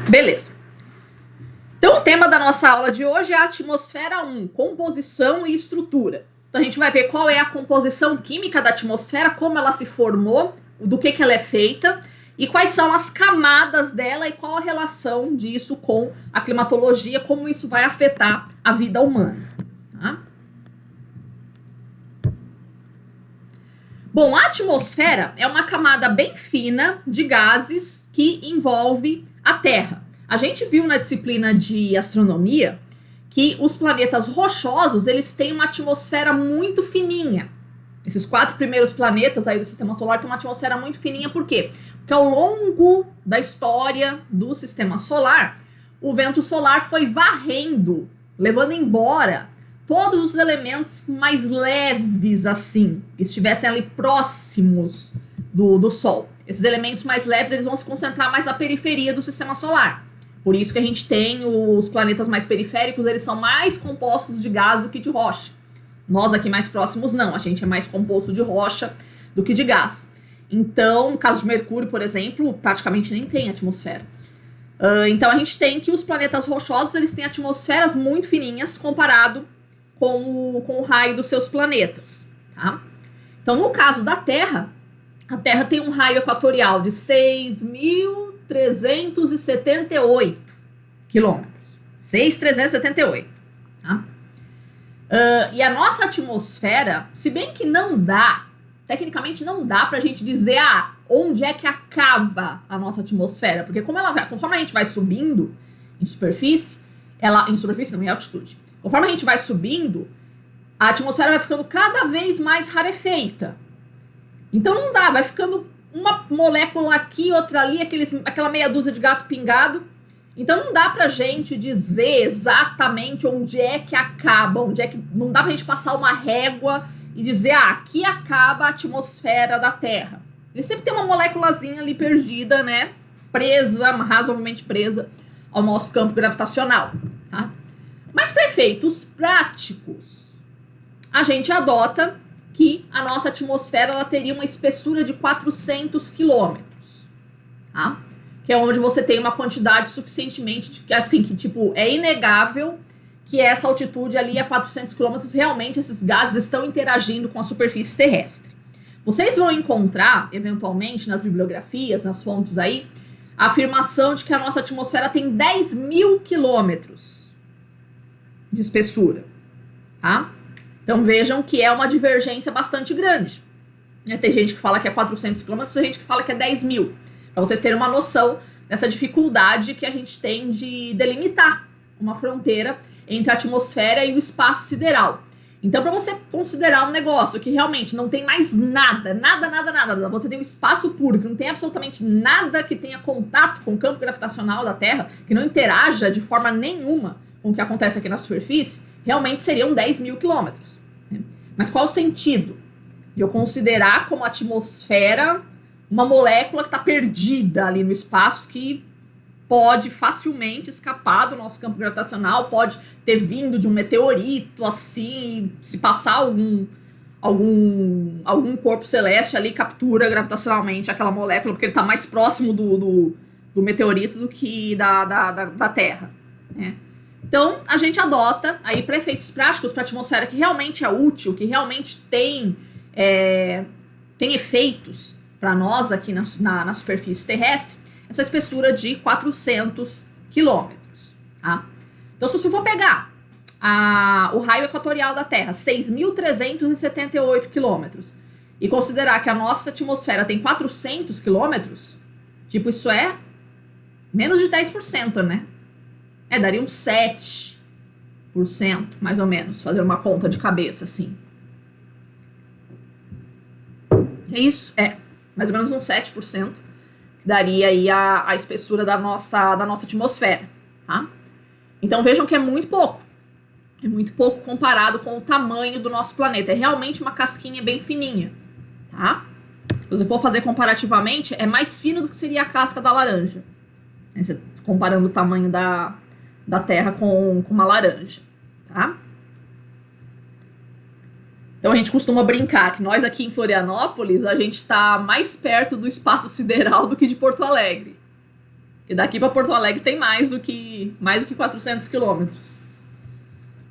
Beleza. Então, o tema da nossa aula de hoje é a atmosfera 1, composição e estrutura. Então, a gente vai ver qual é a composição química da atmosfera, como ela se formou, do que ela é feita e quais são as camadas dela e qual a relação disso com a climatologia, como isso vai afetar a vida humana. Tá? Bom, a atmosfera é uma camada bem fina de gases que envolve a Terra. A gente viu na disciplina de astronomia que os planetas rochosos, eles têm uma atmosfera muito fininha. Esses 4 primeiros planetas aí do Sistema Solar têm uma atmosfera muito fininha, por quê? Porque ao longo da história do Sistema Solar, o vento solar foi varrendo, levando embora todos os elementos mais leves, assim, que estivessem ali próximos do Sol. Esses elementos mais leves, eles vão se concentrar mais na periferia do Sistema Solar. Por isso que a gente tem os planetas mais periféricos, eles são mais compostos de gás do que de rocha. Nós aqui mais próximos não, a gente é mais composto de rocha do que de gás. Então, no caso de Mercúrio, por exemplo, praticamente nem tem atmosfera. Então a gente tem que os planetas rochosos, eles têm atmosferas muito fininhas comparado com o raio dos seus planetas. Tá? Então, no caso da Terra, a Terra tem um raio equatorial de 6.378 quilômetros. 6.378. Tá? E a nossa atmosfera, se bem que não dá, tecnicamente não dá pra gente dizer onde é que acaba a nossa atmosfera, porque conforme a gente vai subindo em superfície, não, em altitude, conforme a gente vai subindo, a atmosfera vai ficando cada vez mais rarefeita. Então não dá, vai ficando uma molécula aqui, outra ali, aquela meia dúzia de gato pingado. Então não dá pra gente dizer exatamente onde é que acaba, não dá pra gente passar uma régua e dizer, aqui acaba a atmosfera da Terra. Ele sempre tem uma moléculazinha ali perdida, né, razoavelmente presa ao nosso campo gravitacional, tá? Mas para efeitos práticos, a gente adota que a nossa atmosfera ela teria uma espessura de 400 quilômetros, tá? Que é onde você tem uma quantidade suficientemente, é inegável que essa altitude ali a 400 quilômetros, realmente esses gases estão interagindo com a superfície terrestre. Vocês vão encontrar, eventualmente, nas bibliografias, nas fontes aí, a afirmação de que a nossa atmosfera tem 10.000 quilômetros de espessura, tá? Então vejam que é uma divergência bastante grande. Tem gente que fala que é 400 quilômetros, tem gente que fala que é 10.000. Para vocês terem uma noção dessa dificuldade que a gente tem de delimitar uma fronteira entre a atmosfera e o espaço sideral. Então, para você considerar um negócio que realmente não tem mais nada, você tem um espaço puro, que não tem absolutamente nada que tenha contato com o campo gravitacional da Terra, que não interaja de forma nenhuma com o que acontece aqui na superfície, realmente seriam 10.000 quilômetros. Mas qual o sentido de eu considerar como atmosfera uma molécula que está perdida ali no espaço, que pode facilmente escapar do nosso campo gravitacional, pode ter vindo de um meteorito, assim, se passar algum corpo celeste ali, captura gravitacionalmente aquela molécula, porque ele está mais próximo do meteorito do que da Terra, né? Então, a gente adota, aí, para efeitos práticos, para a atmosfera que realmente é útil, que realmente tem efeitos para nós aqui na superfície terrestre, essa espessura de 400 quilômetros. Tá? Então, se você for pegar o raio equatorial da Terra, 6.378 quilômetros, e considerar que a nossa atmosfera tem 400 quilômetros, tipo, isso é menos de 10%, né? Daria uns 7%, mais ou menos, fazer uma conta de cabeça, assim. É isso? Mais ou menos uns 7%, que daria aí a espessura da nossa atmosfera, tá? Então vejam que é muito pouco. É muito pouco comparado com o tamanho do nosso planeta. É realmente uma casquinha bem fininha, tá? Se você for fazer comparativamente, é mais fino do que seria a casca da laranja. Comparando o tamanho da Terra com uma laranja, tá? Então a gente costuma brincar que nós aqui em Florianópolis, a gente está mais perto do espaço sideral do que de Porto Alegre. E daqui para Porto Alegre tem mais do que 400 quilômetros.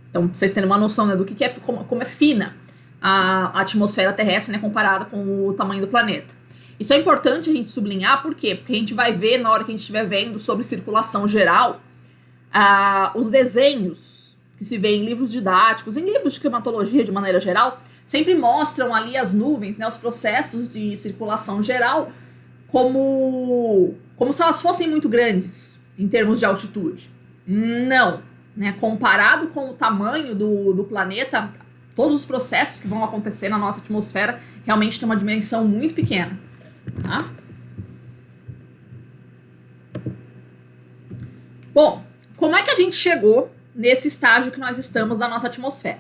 Então, pra vocês terem uma noção, né, do que é, como é fina a atmosfera terrestre, né, comparada com o tamanho do planeta. Isso é importante a gente sublinhar, por quê? Porque a gente vai ver, na hora que a gente estiver vendo sobre circulação geral, os desenhos que se vê em livros didáticos, em livros de climatologia de maneira geral, sempre mostram ali as nuvens, né, os processos de circulação geral, como se elas fossem muito grandes em termos de altitude. Não, né? Comparado com o tamanho do planeta, todos os processos que vão acontecer na nossa atmosfera realmente têm uma dimensão muito pequena. Tá? Bom, como é que a gente chegou nesse estágio que nós estamos na nossa atmosfera?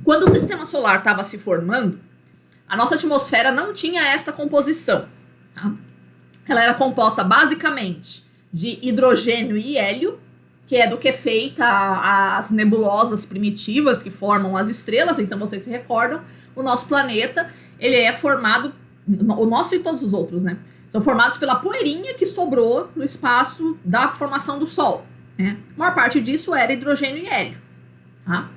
Quando o sistema solar estava se formando, a nossa atmosfera não tinha essa composição. Tá? Ela era composta basicamente de hidrogênio e hélio, que é do que é feita as nebulosas primitivas que formam as estrelas. Então vocês se recordam, o nosso planeta, ele é formado, o nosso e todos os outros, né? São formados pela poeirinha que sobrou no espaço da formação do Sol. Né? A maior parte disso era hidrogênio e hélio. Tá?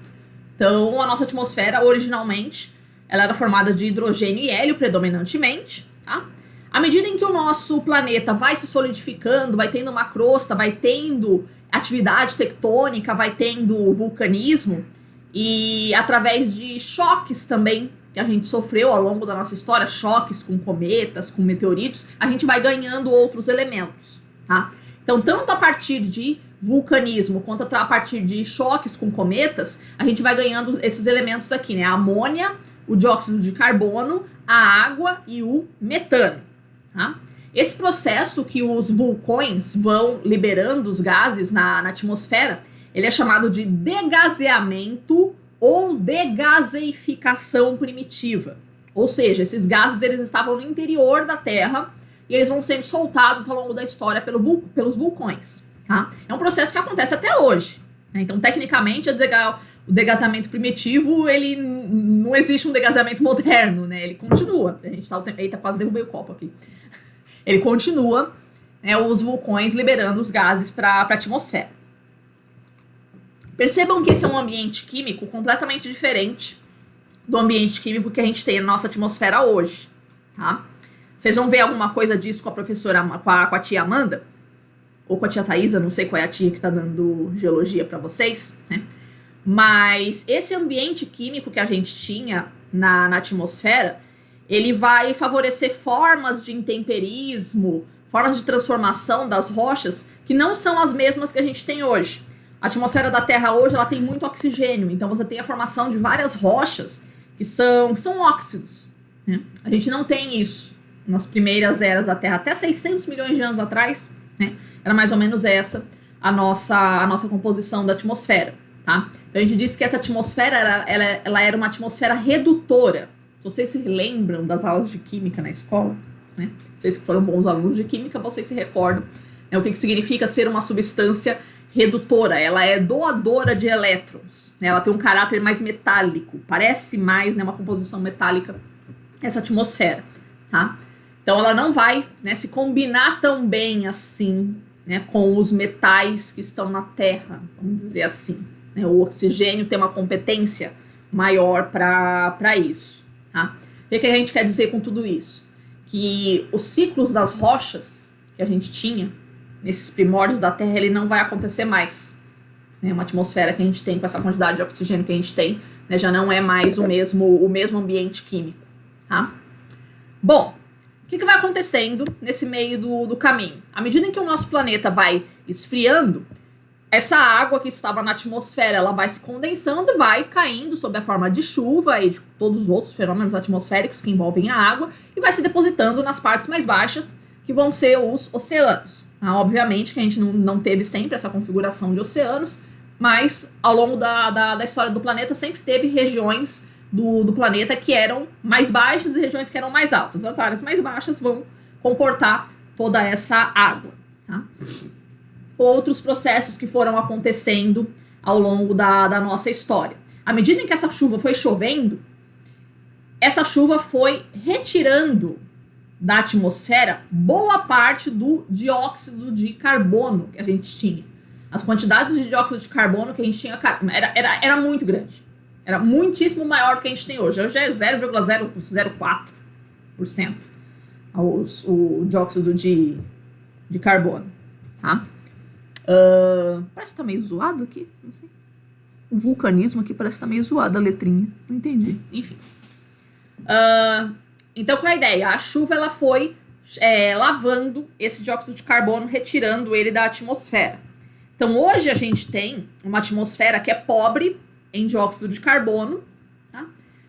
Então a nossa atmosfera, originalmente, ela era formada de hidrogênio e hélio predominantemente. Tá? À medida em que o nosso planeta vai se solidificando, vai tendo uma crosta, vai tendo atividade tectônica, vai tendo vulcanismo, e através de choques também que a gente sofreu ao longo da nossa história, choques com cometas, com meteoritos, a gente vai ganhando outros elementos, tá? Então, tanto a partir de vulcanismo quanto a partir de choques com cometas, a gente vai ganhando esses elementos aqui, né? A amônia, o dióxido de carbono, a água e o metano, tá? Esse processo que os vulcões vão liberando os gases na atmosfera, ele é chamado de degaseamento ou degaseificação primitiva. Ou seja, esses gases eles estavam no interior da Terra e eles vão sendo soltados ao longo da história pelos vulcões. Tá? É um processo que acontece até hoje. Né? Então, tecnicamente, o degasamento primitivo, ele não existe um degasamento moderno, né? Ele continua. A gente tá eita, quase derrubei o copo aqui. Ele continua, né, os vulcões liberando os gases para a atmosfera. Percebam que esse é um ambiente químico completamente diferente do ambiente químico que a gente tem na nossa atmosfera hoje. Tá? Vocês vão ver alguma coisa disso com a professora, com a tia Amanda, ou com a tia Thaisa, não sei qual é a tia que está dando geologia para vocês, né? Mas esse ambiente químico que a gente tinha na atmosfera, ele vai favorecer formas de intemperismo, formas de transformação das rochas que não são as mesmas que a gente tem hoje. A atmosfera da Terra hoje ela tem muito oxigênio, então você tem a formação de várias rochas que são óxidos. Né? A gente não tem isso nas primeiras eras da Terra, até 600 milhões de anos atrás, né? Era mais ou menos essa a nossa composição da atmosfera. Tá? Então a gente disse que essa atmosfera ela era uma atmosfera redutora. Vocês se lembram das aulas de química na escola? Né? Vocês que foram bons alunos de química, vocês se recordam, né, o que significa ser uma substância redutora. Ela é doadora de elétrons. Né? Ela tem um caráter mais metálico. Parece mais, né, uma composição metálica essa atmosfera. Tá? Então ela não vai, né, se combinar tão bem assim, né, com os metais que estão na Terra, vamos dizer assim. Né? O oxigênio tem uma competência maior para isso. Tá? O que a gente quer dizer com tudo isso? Que os ciclos das rochas que a gente tinha, nesses primórdios da Terra, ele não vai acontecer mais. Né? Uma atmosfera que a gente tem com essa quantidade de oxigênio que a gente tem, né, já não é mais o mesmo ambiente químico. Tá? Bom, o que vai acontecendo nesse meio do caminho? À medida em que o nosso planeta vai esfriando, essa água que estava na atmosfera, ela vai se condensando e vai caindo sob a forma de chuva e de todos os outros fenômenos atmosféricos que envolvem a água e vai se depositando nas partes mais baixas, que vão ser os oceanos. Obviamente que a gente não teve sempre essa configuração de oceanos, mas ao longo da história do planeta sempre teve regiões do planeta que eram mais baixas e regiões que eram mais altas. As áreas mais baixas vão comportar toda essa água. Tá? Outros processos que foram acontecendo ao longo da nossa história. À medida em que essa chuva foi chovendo, essa chuva foi retirando da atmosfera boa parte do dióxido de carbono que a gente tinha. As quantidades de dióxido de carbono que a gente tinha era muito grande. Era muitíssimo maior do que a gente tem hoje. Hoje é 0,004% o dióxido de carbono. Tá? Parece que tá meio zoado aqui. Não sei. O vulcanismo aqui parece que tá meio zoado a letrinha. Não entendi. Enfim. Então, qual é a ideia? A chuva ela foi lavando esse dióxido de carbono, retirando ele da atmosfera. Então, hoje a gente tem uma atmosfera que é pobre em dióxido de carbono, tá?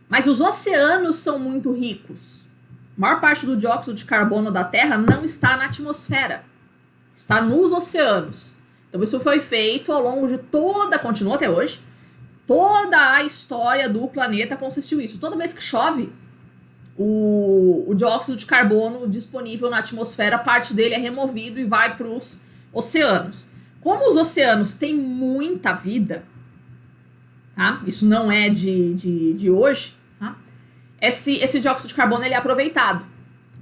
Mas os oceanos são muito ricos. A maior parte do dióxido de carbono da Terra não está na atmosfera, está nos oceanos. Então, isso foi feito ao longo de continua até hoje, toda a história do planeta consistiu nisso. Toda vez que chove, o dióxido de carbono disponível na atmosfera, parte dele é removido e vai para os oceanos. Como os oceanos têm muita vida, tá? Isso não é de hoje, tá? Esse dióxido de carbono ele é aproveitado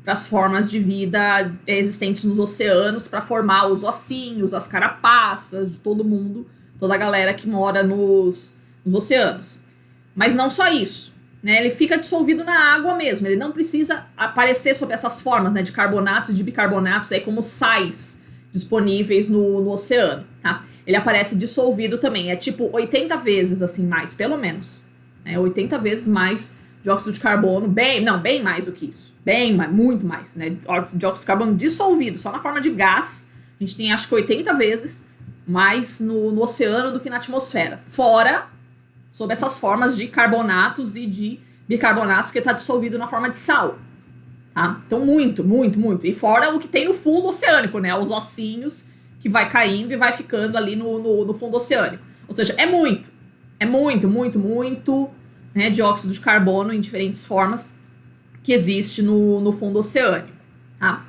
para as formas de vida existentes nos oceanos, para formar os ossinhos, as carapaças de todo mundo, toda a galera que mora nos oceanos. Mas não só isso, né? Ele fica dissolvido na água mesmo, ele não precisa aparecer sob essas formas, né, de carbonatos e de bicarbonatos aí como sais disponíveis no oceano, tá? Ele aparece dissolvido também, é tipo 80 vezes assim mais, pelo menos, né? 80 vezes mais dióxido de carbono, bem mais do que isso, muito mais, né? Dióxido de carbono dissolvido, só na forma de gás, a gente tem acho que 80 vezes mais no oceano do que na atmosfera, fora sob essas formas de carbonatos e de bicarbonatos que está dissolvido na forma de sal. Tá? Então, muito. E fora o que tem no fundo oceânico, né? Os ossinhos que vai caindo e vai ficando ali no fundo oceânico. Ou seja, é muito, né, dióxido de carbono em diferentes formas que existe no fundo oceânico. Tá?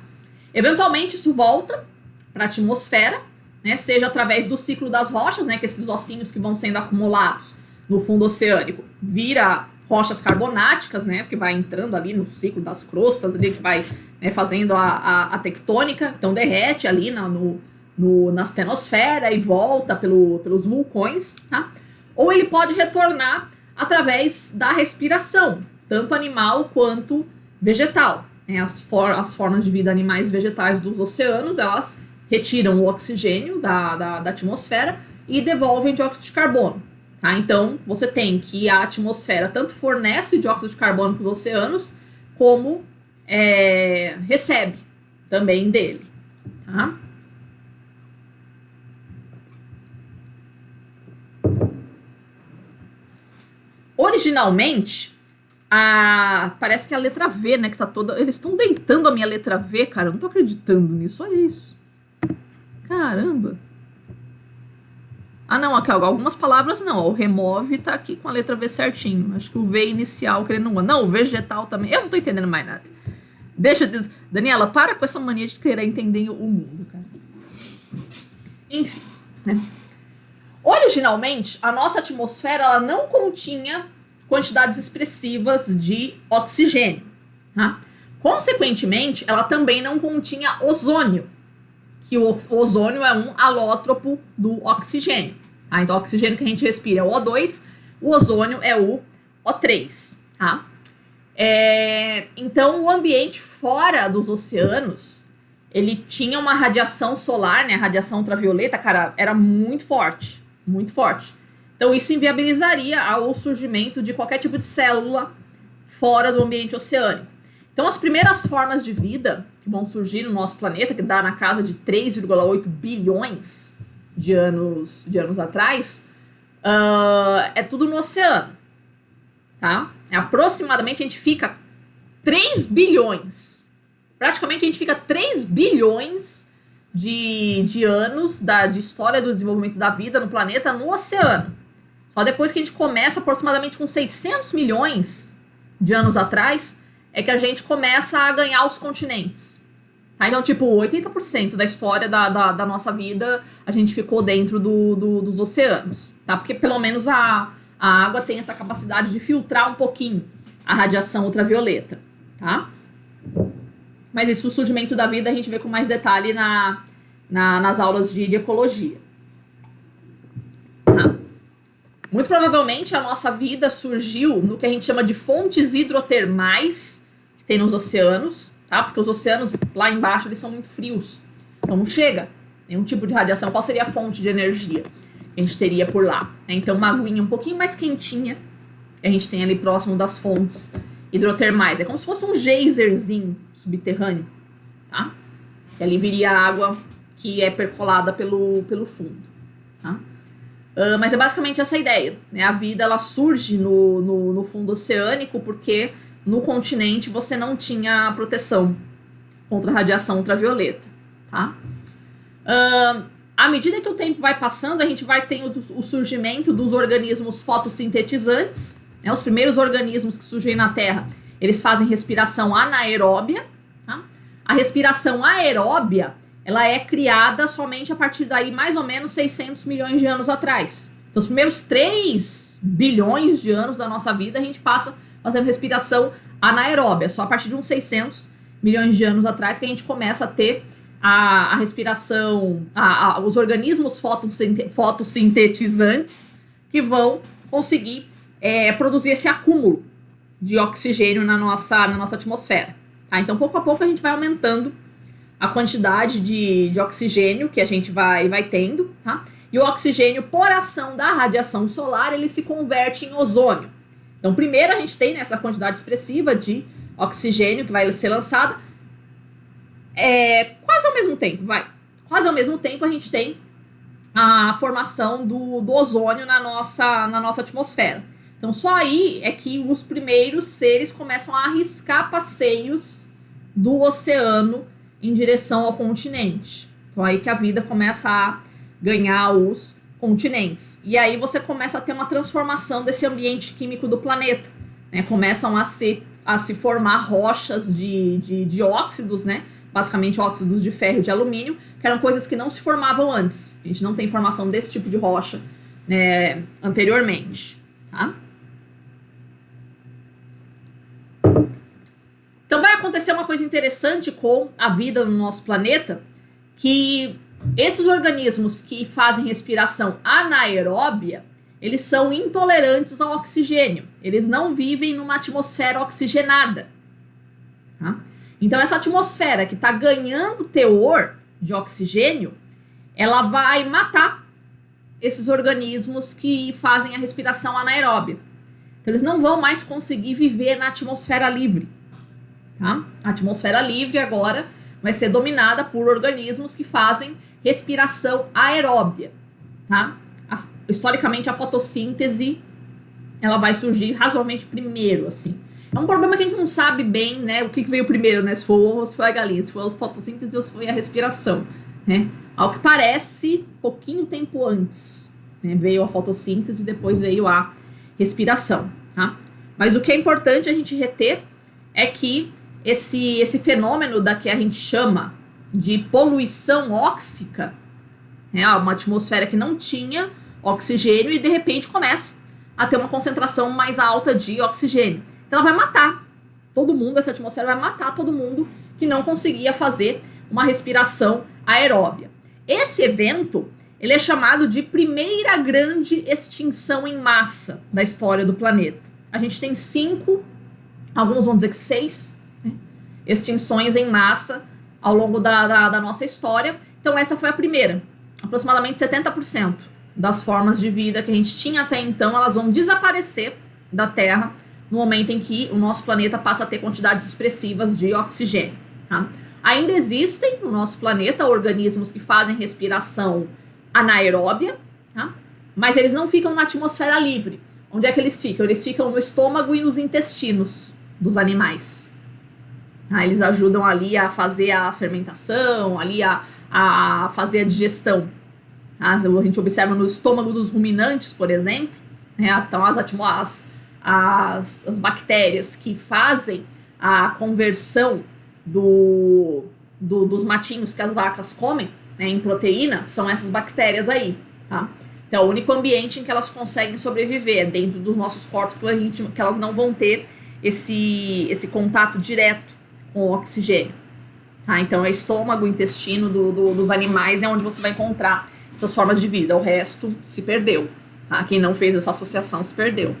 Eventualmente, isso volta para a atmosfera, né? Seja através do ciclo das rochas, né? Que esses ossinhos que vão sendo acumulados no fundo oceânico vira rochas carbonáticas, né, porque vai entrando ali no ciclo das crostas, ali, que vai, né, fazendo a tectônica, então derrete ali na stenosfera e volta pelos vulcões, tá? Ou ele pode retornar através da respiração, tanto animal quanto vegetal, né? As formas de vida animais e vegetais dos oceanos, elas retiram o oxigênio da atmosfera e devolvem dióxido de carbono. Tá? Então, você tem que a atmosfera tanto fornece dióxido de carbono para os oceanos, como recebe também dele. Tá? Originalmente, parece que a letra V, né, que tá toda... Eles estão deitando a minha letra V, cara, eu não tô acreditando nisso, olha isso. Caramba. Ah, não, aqui, algumas palavras não. O remove tá aqui com a letra V certinho. Acho que o V inicial que ele não... Não, o vegetal também. Eu não tô entendendo mais nada. Daniela, para com essa mania de querer entender o mundo, cara. Enfim, né? Originalmente, a nossa atmosfera ela não continha quantidades expressivas de oxigênio, tá? Consequentemente, ela também não continha ozônio, que o ozônio é um alótropo do oxigênio. Tá? Então, o oxigênio que a gente respira é o O2, o ozônio é o O3. Tá? Então, o ambiente fora dos oceanos, ele tinha uma radiação solar, né? A radiação ultravioleta, cara, era muito forte, muito forte. Então, isso inviabilizaria o surgimento de qualquer tipo de célula fora do ambiente oceânico. Então, as primeiras formas de vida que vão surgir no nosso planeta, que dá na casa de 3,8 bilhões de anos atrás, é tudo no oceano. Tá? Aproximadamente, a gente fica 3 bilhões. Praticamente, a gente fica 3 bilhões de anos de história do desenvolvimento da vida no planeta no oceano. Só depois que a gente começa, aproximadamente com 600 milhões de anos atrás, é que a gente começa a ganhar os continentes. Tá? Então, tipo, 80% da história da nossa vida, a gente ficou dentro dos oceanos. Tá? Porque pelo menos a água tem essa capacidade de filtrar um pouquinho a radiação ultravioleta. Tá? Mas esse surgimento da vida a gente vê com mais detalhe nas aulas de ecologia. Tá? Muito provavelmente a nossa vida surgiu no que a gente chama de fontes hidrotermais que tem nos oceanos, tá? Porque os oceanos lá embaixo eles são muito frios, então não chega nenhum tipo de radiação. Qual seria a fonte de energia que a gente teria por lá? Então uma aguinha um pouquinho mais quentinha que a gente tem ali próximo das fontes hidrotermais. É como se fosse um geysirzinho subterrâneo, tá? Que ali viria a água que é percolada pelo fundo, tá? Mas é basicamente essa a ideia, né? A vida ela surge no fundo oceânico porque no continente você não tinha proteção contra a radiação ultravioleta, tá? À medida que o tempo vai passando, a gente vai ter o surgimento dos organismos fotossintetizantes, né? Os primeiros organismos que surgem na Terra, eles fazem respiração anaeróbia, tá? A respiração aeróbia ela é criada somente a partir daí, mais ou menos 600 milhões de anos atrás. Então, os primeiros 3 bilhões de anos da nossa vida, a gente passa fazendo respiração anaeróbia. Só a partir de uns 600 milhões de anos atrás que a gente começa a ter a respiração, os organismos fotossintetizantes que vão conseguir produzir esse acúmulo de oxigênio na nossa atmosfera. Tá? Então, pouco a pouco, a gente vai aumentando a quantidade de oxigênio que a gente vai tendo, tá? E o oxigênio, por ação da radiação solar, ele se converte em ozônio. Então, primeiro a gente tem essa quantidade expressiva de oxigênio que vai ser lançada. Quase ao mesmo tempo, Quase ao mesmo tempo a gente tem a formação do ozônio na nossa atmosfera. Então, só aí é que os primeiros seres começam a arriscar passeios do oceano em direção ao continente. Então aí que a vida começa a ganhar os continentes. E aí você começa a ter uma transformação desse ambiente químico do planeta, né? Começam a se formar rochas de óxidos, né? Basicamente óxidos de ferro e de alumínio, que eram coisas que não se formavam antes. A gente não tem formação desse tipo de rocha, né, anteriormente, tá? Então vai acontecer uma coisa interessante com a vida no nosso planeta, que esses organismos que fazem respiração anaeróbia, eles são intolerantes ao oxigênio. Eles não vivem numa atmosfera oxigenada. Tá? Então essa atmosfera que está ganhando teor de oxigênio, ela vai matar esses organismos que fazem a respiração anaeróbia. Então eles não vão mais conseguir viver na atmosfera livre. Tá? A atmosfera livre agora vai ser dominada por organismos que fazem respiração aeróbia. Tá? Historicamente, a fotossíntese ela vai surgir razoavelmente primeiro. Assim. É um problema que a gente não sabe bem, né, o que veio primeiro, né, se foi o ovo ou se foi a galinha, se foi a fotossíntese ou se foi a respiração. Né? Ao que parece, pouquinho tempo antes, né, veio a fotossíntese e depois veio a respiração. Tá? Mas o que é importante a gente reter é que esse fenômeno da que a gente chama de poluição óxica, né, uma atmosfera que não tinha oxigênio e de repente começa a ter uma concentração mais alta de oxigênio. Então ela vai matar todo mundo, essa atmosfera vai matar todo mundo que não conseguia fazer uma respiração aeróbia. Esse evento, ele é chamado de primeira grande extinção em massa da história do planeta. A gente tem 5, alguns vão dizer que 6, extinções em massa ao longo da nossa história. Então essa foi a primeira. Aproximadamente 70% das formas de vida que a gente tinha até então, elas vão desaparecer da Terra no momento em que o nosso planeta passa a ter quantidades expressivas de oxigênio. Tá? Ainda existem no nosso planeta organismos que fazem respiração anaeróbia, tá? Mas eles não ficam na atmosfera livre. Onde é que eles ficam? Eles ficam no estômago e nos intestinos dos animais. Eles ajudam ali a fazer a fermentação, ali a fazer a digestão. A gente observa no estômago dos ruminantes, por exemplo, né? Então as bactérias que fazem a conversão dos matinhos que as vacas comem, né, em proteína, são essas bactérias aí, tá? Então é o único ambiente em que elas conseguem sobreviver, dentro dos nossos corpos, que elas não vão ter esse contato direto com o oxigênio. Tá? Então, é estômago, intestino dos animais é onde você vai encontrar essas formas de vida. O resto se perdeu. Tá? Quem não fez essa associação se perdeu.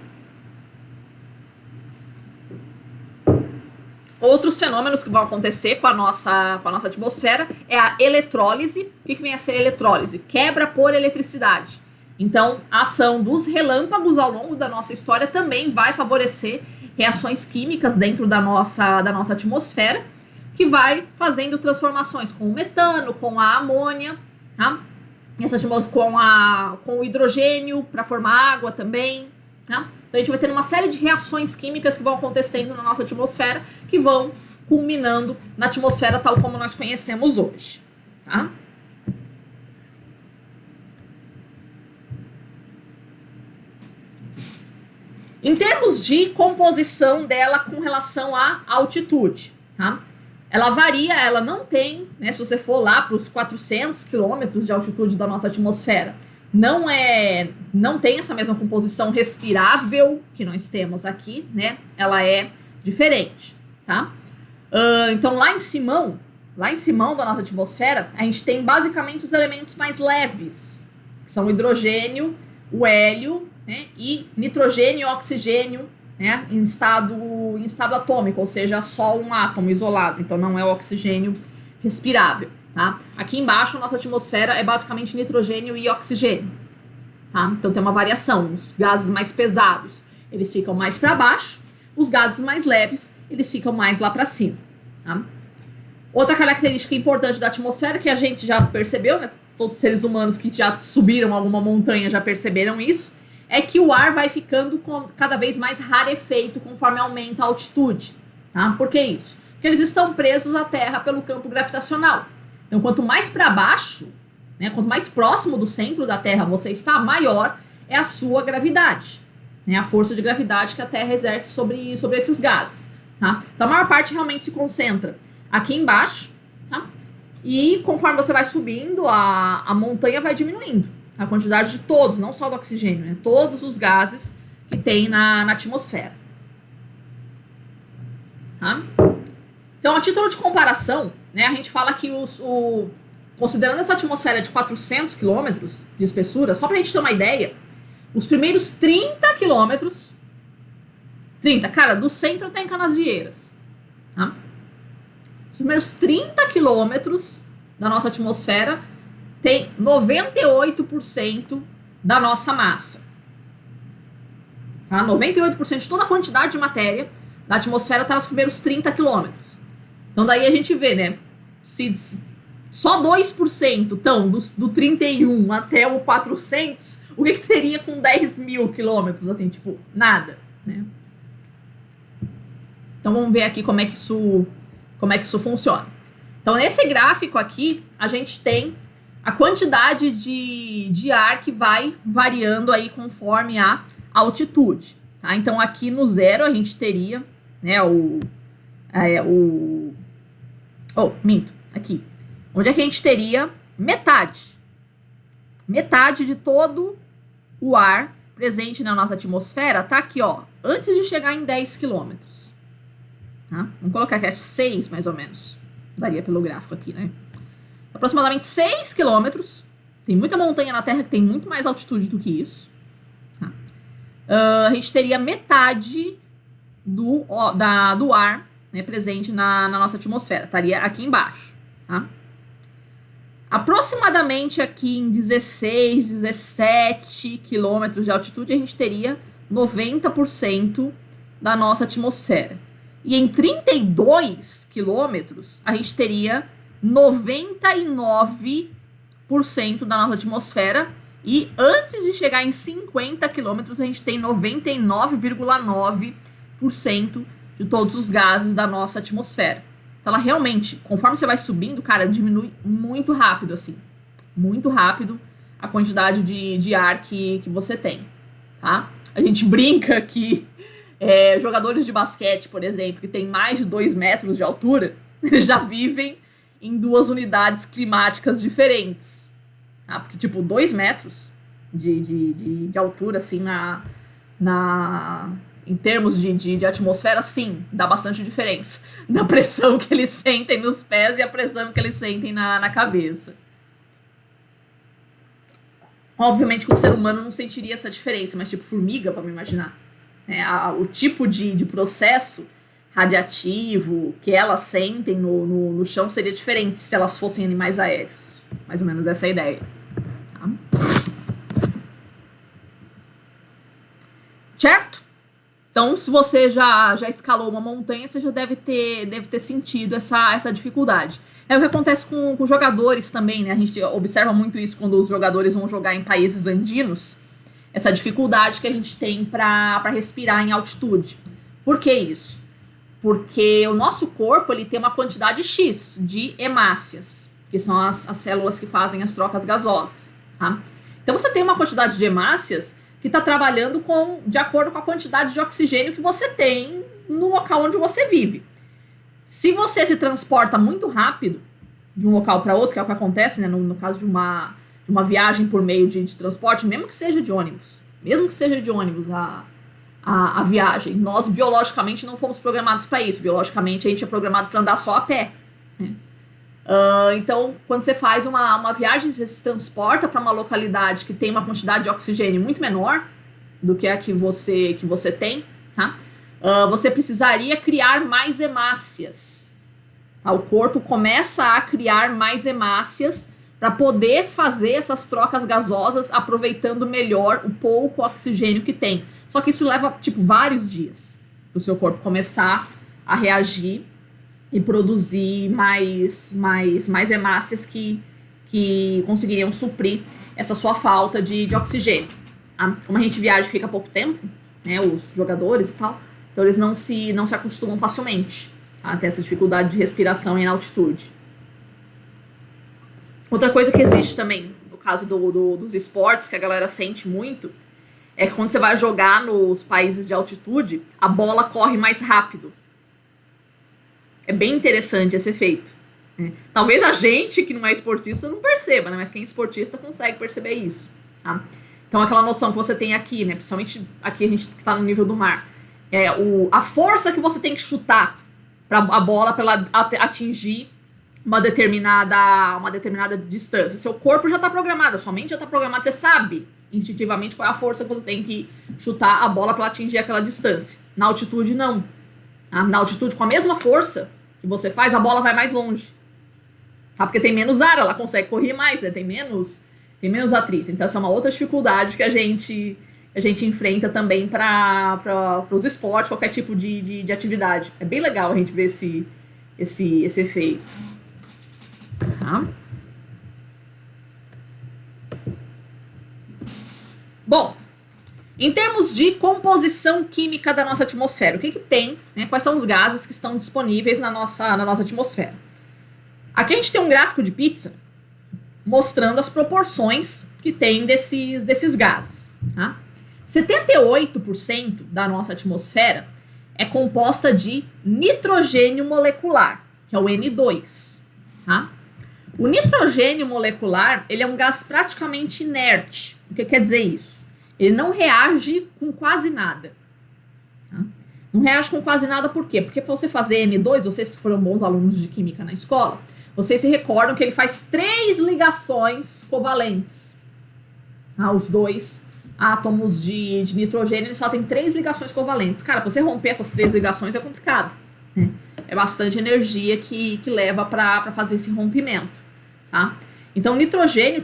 Outros fenômenos que vão acontecer com a nossa atmosfera é a eletrólise. O que vem a ser eletrólise? Quebra por eletricidade. Então, a ação dos relâmpagos ao longo da nossa história também vai favorecer reações químicas dentro da nossa atmosfera, que vai fazendo transformações com o metano, com a amônia, tá? Com o hidrogênio para formar água também, tá? Então a gente vai tendo uma série de reações químicas que vão acontecendo na nossa atmosfera, que vão culminando na atmosfera tal como nós conhecemos hoje, tá? Em termos de composição dela com relação à altitude, tá? Ela varia, ela não tem, né, se você for lá para os 400 quilômetros de altitude da nossa atmosfera, não tem essa mesma composição respirável que nós temos aqui, né? Ela é diferente, tá? Então lá em cima da nossa atmosfera, a gente tem basicamente os elementos mais leves, que são o hidrogênio, o hélio, né, e nitrogênio e oxigênio, né, em estado atômico, ou seja, só um átomo isolado, então não é o oxigênio respirável, tá? Aqui embaixo a nossa atmosfera é basicamente nitrogênio e oxigênio, tá? Então tem uma variação, os gases mais pesados, eles ficam mais para baixo, os gases mais leves, eles ficam mais lá para cima, tá? Outra característica importante da atmosfera que a gente já percebeu, né, todos os seres humanos que já subiram alguma montanha já perceberam isso, é que o ar vai ficando cada vez mais rarefeito conforme aumenta a altitude. Tá? Por que isso? Porque eles estão presos à Terra pelo campo gravitacional. Então, quanto mais para baixo, né, quanto mais próximo do centro da Terra você está, maior é a sua gravidade. Né, a força de gravidade que a Terra exerce sobre esses gases. Tá? Então, a maior parte realmente se concentra aqui embaixo. Tá? E conforme você vai subindo, a montanha vai diminuindo. A quantidade de todos, não só do oxigênio, né? Todos os gases que tem na atmosfera. Tá? Então, a título de comparação, né, a gente fala que considerando essa atmosfera de 400 quilômetros de espessura, só pra gente ter uma ideia, os primeiros 30 quilômetros, cara, do centro até em Canasvieiras, tá? Os primeiros 30 quilômetros da nossa atmosfera tem 98% da nossa massa. Tá? 98% de toda a quantidade de matéria da atmosfera está nos primeiros 30 quilômetros. Então daí a gente vê, né? Se só 2% estão do 31 até o 400, o que teria com 10 mil quilômetros? Assim, tipo, nada, né? Então vamos ver aqui como é que isso funciona. Então nesse gráfico aqui, a gente tem a quantidade de ar que vai variando aí conforme a altitude, tá? Então aqui no zero a gente teria, né, aqui, onde é que a gente teria metade de todo o ar presente na nossa atmosfera, tá aqui, ó, antes de chegar em 10 quilômetros, tá? Vamos colocar aqui 6 mais ou menos, daria pelo gráfico aqui, né? Aproximadamente 6 quilômetros. Tem muita montanha na Terra que tem muito mais altitude do que isso. Tá? A gente teria metade do ar, né, presente na nossa atmosfera. Estaria aqui embaixo. Tá? Aproximadamente aqui em 16, 17 quilômetros de altitude, a gente teria 90% da nossa atmosfera. E em 32 quilômetros, a gente teria 99% da nossa atmosfera, e antes de chegar em 50 quilômetros, a gente tem 99,9% de todos os gases da nossa atmosfera. Então, ela realmente, conforme você vai subindo, cara, diminui muito rápido, assim. Muito rápido a quantidade de ar que você tem, tá? A gente brinca que jogadores de basquete, por exemplo, que tem mais de 2 metros de altura, eles já vivem em 2 unidades climáticas diferentes. Tá? Porque, tipo, 2 metros de altura, assim, em termos de atmosfera, sim, dá bastante diferença. Da pressão que eles sentem nos pés e a pressão que eles sentem na cabeça. Obviamente que o ser humano não sentiria essa diferença, mas tipo formiga, vamos imaginar. O tipo de processo radiativo que elas sentem no chão seria diferente se elas fossem animais aéreos. Mais ou menos essa é a ideia. Tá? Certo? Então, se você já escalou uma montanha, você já deve ter sentido essa dificuldade. É o que acontece com jogadores também, né? A gente observa muito isso quando os jogadores vão jogar em países andinos, essa dificuldade que a gente tem para respirar em altitude. Por que isso? Porque o nosso corpo ele tem uma quantidade X de hemácias, que são as células que fazem as trocas gasosas. Tá? Então você tem uma quantidade de hemácias que está trabalhando de acordo com a quantidade de oxigênio que você tem no local onde você vive. Se você se transporta muito rápido de um local para outro, que é o que acontece, né, no caso de uma viagem por meio de transporte, mesmo que seja de ônibus, a viagem, nós biologicamente não fomos programados para isso. Biologicamente a gente é programado para andar só a pé. Né? Então, quando você faz uma viagem, você se transporta para uma localidade que tem uma quantidade de oxigênio muito menor do que a que você tem, tá? Você precisaria criar mais hemácias. Tá? O corpo começa a criar mais hemácias para poder fazer essas trocas gasosas, aproveitando melhor o pouco oxigênio que tem. Só que isso leva, vários dias para o seu corpo começar a reagir e produzir mais hemácias que conseguiriam suprir essa sua falta de oxigênio. Tá? Como a gente viaja e fica pouco tempo, né, os jogadores e tal, então eles não se acostumam facilmente a ter essa dificuldade de respiração em altitude. Outra coisa que existe também, no caso dos esportes, que a galera sente muito, é que quando você vai jogar nos países de altitude, a bola corre mais rápido. É bem interessante esse efeito. Né? Talvez a gente que não é esportista não perceba, né? Mas quem é esportista consegue perceber isso. Tá? Então aquela noção que você tem aqui, né? Principalmente aqui a gente que está no nível do mar, a força que você tem que chutar para a bola para ela atingir uma determinada distância. Seu corpo já está programado, sua mente já está programada, você sabe instintivamente qual é a força que você tem que chutar a bola para atingir aquela distância. Na altitude, não. Na altitude, com a mesma força que você faz, a bola vai mais longe. Tá? Porque tem menos ar, ela consegue correr mais, né? Tem menos atrito. Então, essa é uma outra dificuldade que a gente enfrenta também para os esportes, qualquer tipo de atividade. É bem legal a gente ver esse efeito. Tá? Bom, em termos de composição química da nossa atmosfera, o que tem, né? Quais são os gases que estão disponíveis na nossa atmosfera? Aqui a gente tem um gráfico de pizza mostrando as proporções que tem desses gases. Tá? 78% da nossa atmosfera é composta de nitrogênio molecular, que é o N2. Tá? O nitrogênio molecular ele é um gás praticamente inerte. O que quer dizer isso? Ele não reage com quase nada. Tá? Não reage com quase nada por quê? Porque para você fazer N2, vocês que foram bons alunos de química na escola, vocês se recordam que ele faz 3 ligações covalentes. Tá? Os dois átomos de nitrogênio, eles fazem 3 ligações covalentes. Cara, para você romper essas 3 ligações é complicado. Né? É bastante energia que leva para fazer esse rompimento. Tá? Então, nitrogênio,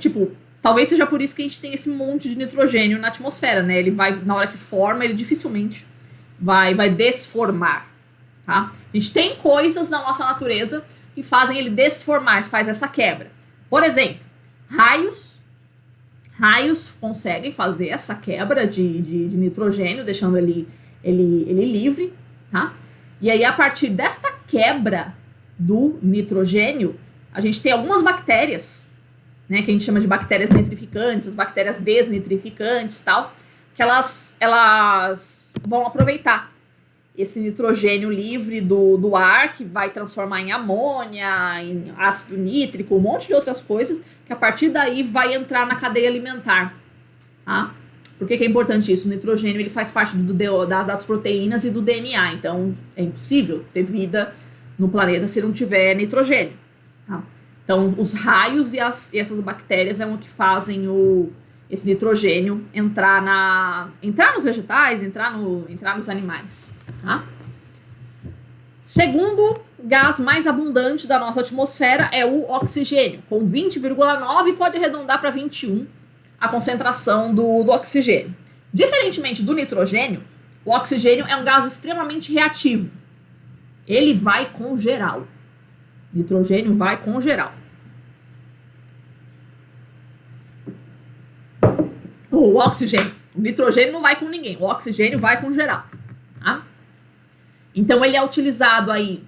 talvez seja por isso que a gente tem esse monte de nitrogênio na atmosfera, né? Ele vai, na hora que forma, ele dificilmente vai desformar. Tá? A gente tem coisas na nossa natureza que fazem ele desformar, faz essa quebra. Por exemplo, raios conseguem fazer essa quebra de nitrogênio, deixando ele livre, tá? E aí, a partir desta quebra do nitrogênio, a gente tem algumas bactérias, né, que a gente chama de bactérias nitrificantes, as bactérias desnitrificantes, tal, que elas vão aproveitar esse nitrogênio livre do ar, que vai transformar em amônia, em ácido nítrico, um monte de outras coisas, que a partir daí vai entrar na cadeia alimentar. Tá? Por que é importante isso? O nitrogênio ele faz parte das proteínas e do DNA, então é impossível ter vida no planeta se não tiver nitrogênio. Tá? Então, os raios e essas bactérias é o que fazem esse nitrogênio entrar nos vegetais, entrar nos animais. Tá? Segundo gás mais abundante da nossa atmosfera é o oxigênio, com 20,9, pode arredondar para 21 a concentração do oxigênio. Diferentemente do nitrogênio, o oxigênio é um gás extremamente reativo. Ele vai com geral. Nitrogênio vai com geral. O oxigênio. O nitrogênio não vai com ninguém. O oxigênio vai com geral. Tá? Então ele é utilizado aí.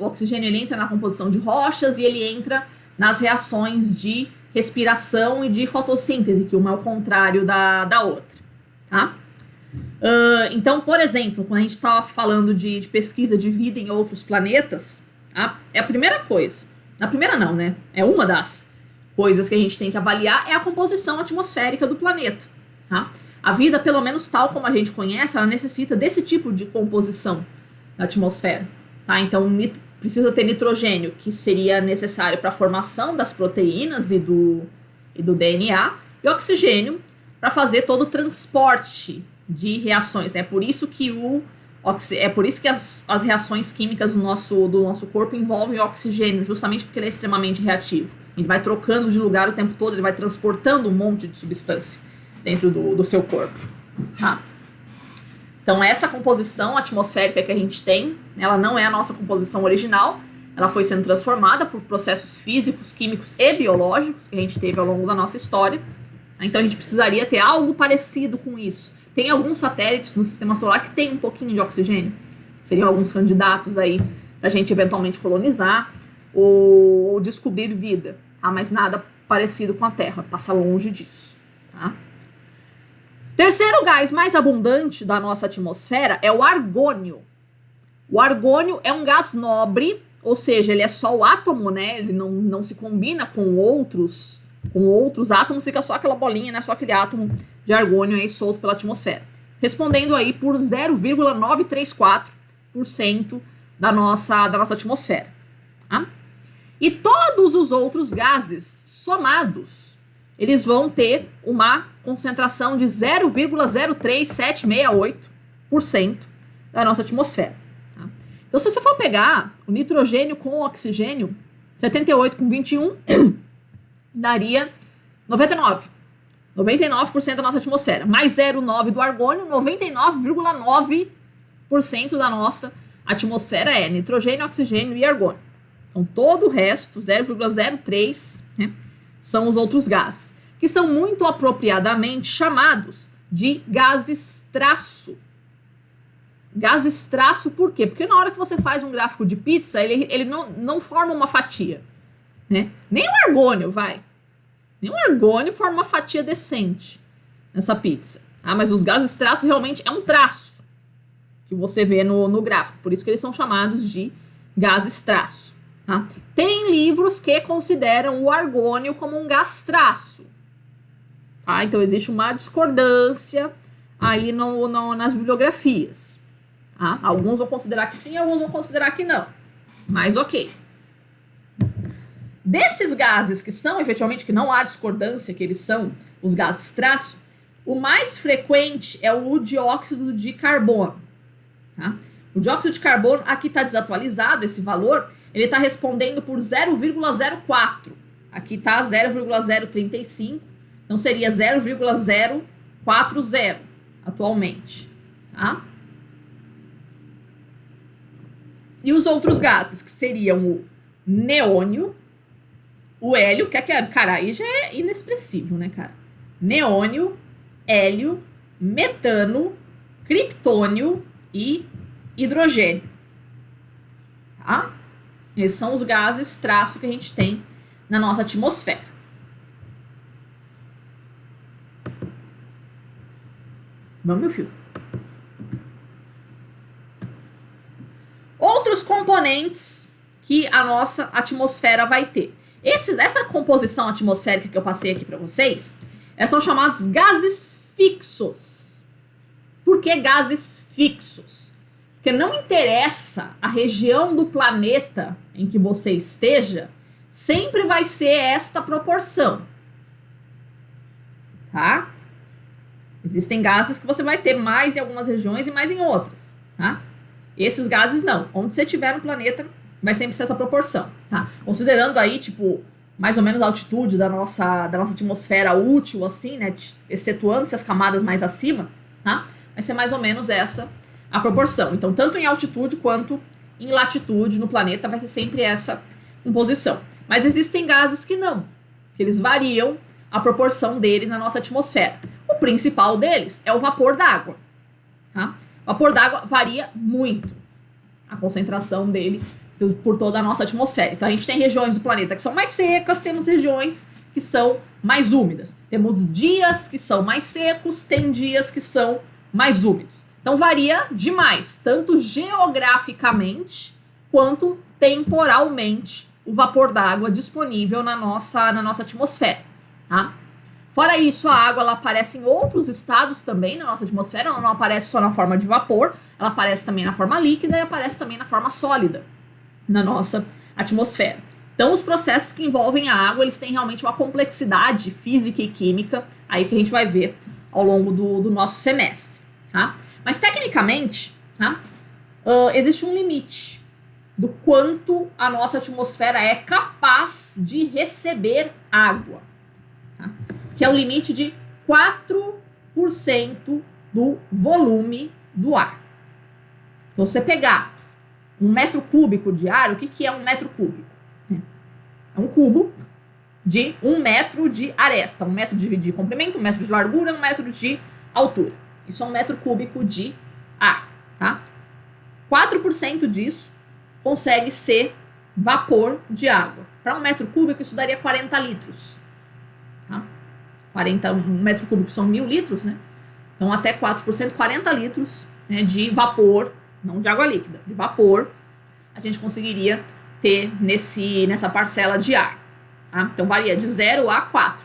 O oxigênio ele entra na composição de rochas e ele entra nas reações de respiração e de fotossíntese, que uma é o contrário da outra. Tá? Então, por exemplo, quando a gente está falando de pesquisa de vida em outros planetas, é a primeira coisa. A primeira não, né? É uma das coisas que a gente tem que avaliar é a composição atmosférica do planeta. Tá? A vida, pelo menos tal como a gente conhece, ela necessita desse tipo de composição da atmosfera. Tá? Então, precisa ter nitrogênio, que seria necessário para a formação das proteínas e do DNA, e oxigênio para fazer todo o transporte de reações. Né? Por isso que as reações químicas do nosso corpo envolvem o oxigênio, justamente porque ele é extremamente reativo. Ele vai trocando de lugar o tempo todo, ele vai transportando um monte de substância dentro do seu corpo. Tá? Então, essa composição atmosférica que a gente tem, ela não é a nossa composição original, ela foi sendo transformada por processos físicos, químicos e biológicos que a gente teve ao longo da nossa história. Então, a gente precisaria ter algo parecido com isso. Tem alguns satélites no sistema solar que tem um pouquinho de oxigênio. Seriam alguns candidatos aí para a gente eventualmente colonizar ou descobrir vida. Tá? Mas nada parecido com a Terra, passa longe disso. Tá? Terceiro gás mais abundante da nossa atmosfera é o argônio. O argônio é um gás nobre, ou seja, ele é só o átomo, né? Ele não se combina com outros átomos, fica só aquela bolinha, né? Só aquele átomo de argônio aí solto pela atmosfera. Respondendo aí por 0,934% da nossa atmosfera. Tá? E todos os outros gases somados, eles vão ter uma concentração de 0,03768% da nossa atmosfera. Tá? Então, se você for pegar o nitrogênio com o oxigênio, 78 com 21, daria 99%. 99% da nossa atmosfera. Mais 0,9% do argônio, 99,9% da nossa atmosfera é nitrogênio, oxigênio e argônio. Então, todo o resto, 0,03%, né, são os outros gases, que são muito apropriadamente chamados de gases traço. Gases traço por quê? Porque na hora que você faz um gráfico de pizza, ele não forma uma fatia. Né? Nem o argônio Nem o argônio forma uma fatia decente nessa pizza. Mas os gases traço realmente é um traço que você vê no gráfico. Por isso que eles são chamados de gases traço. Tá? Tem livros que consideram o argônio como um gás traço. Tá? Então existe uma discordância aí nas bibliografias. Tá? Alguns vão considerar que sim, alguns vão considerar que não. Mas ok. Desses gases que são efetivamente, que não há discordância que eles são os gases traço, o mais frequente é o dióxido de carbono. Tá? O dióxido de carbono, aqui está desatualizado esse valor, ele está respondendo por 0,04. Aqui está 0,035, então seria 0,040 atualmente. Tá? E os outros gases, que seriam o neônio, o hélio, que é, cara, aí já é inexpressivo, né, cara? Neônio, hélio, metano, criptônio e hidrogênio. Tá? Esses são os gases traço que a gente tem na nossa atmosfera. Vamos, meu filho. Outros componentes que a nossa atmosfera vai ter. Essa composição atmosférica que eu passei aqui para vocês, são chamados gases fixos. Por que gases fixos? Porque não interessa a região do planeta em que você esteja, sempre vai ser esta proporção. Tá? Existem gases que você vai ter mais em algumas regiões e mais em outras. Tá? Esses gases não. Onde você estiver no planeta, vai sempre ser essa proporção. Tá? Considerando aí, tipo, mais ou menos a altitude da nossa atmosfera útil, assim, né? Excetuando-se as camadas mais acima, tá? Vai ser mais ou menos essa a proporção. Então, tanto em altitude quanto em latitude no planeta vai ser sempre essa composição. Mas existem gases que não, que eles variam a proporção dele na nossa atmosfera. O principal deles é o vapor d'água. Tá? O vapor d'água varia muito a concentração dele por toda a nossa atmosfera. Então, a gente tem regiões do planeta que são mais secas, temos regiões que são mais úmidas. Temos dias que são mais secos, tem dias que são mais úmidos. Então, varia demais, tanto geograficamente quanto temporalmente, o vapor d'água disponível na nossa atmosfera. Tá? Fora isso, a água ela aparece em outros estados também na nossa atmosfera, ela não aparece só na forma de vapor, ela aparece também na forma líquida e aparece também na forma sólida na nossa atmosfera. Então, os processos que envolvem a água, eles têm realmente uma complexidade física e química aí que a gente vai ver ao longo do nosso semestre. Tá? Mas, tecnicamente, tá? Existe um limite do quanto a nossa atmosfera é capaz de receber água. Tá? Que é o limite de 4% do volume do ar. Então, você pegar 1 metro cúbico de ar, o que é 1 metro cúbico? É um cubo de 1 metro de aresta, 1 metro de comprimento, 1 metro de largura, 1 metro de altura. Isso é 1 metro cúbico de ar, tá? 4% disso consegue ser vapor de água. Para 1 metro cúbico, isso daria 40 litros. Tá? 1 metro cúbico são 1.000 litros, né? Então, até 4%, 40 litros, né, de vapor, não de água líquida, de vapor, a gente conseguiria ter nessa parcela de ar. Tá? Então, varia de 0 a 4.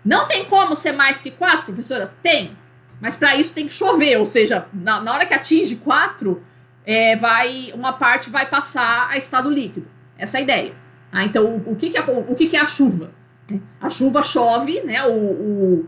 Não tem como ser mais que 4, professora? Tem. Mas para isso tem que chover, ou seja, na hora que atinge 4, uma parte vai passar a estado líquido. Essa é a ideia. Tá? Então, o que é a chuva? A chuva chove, né? O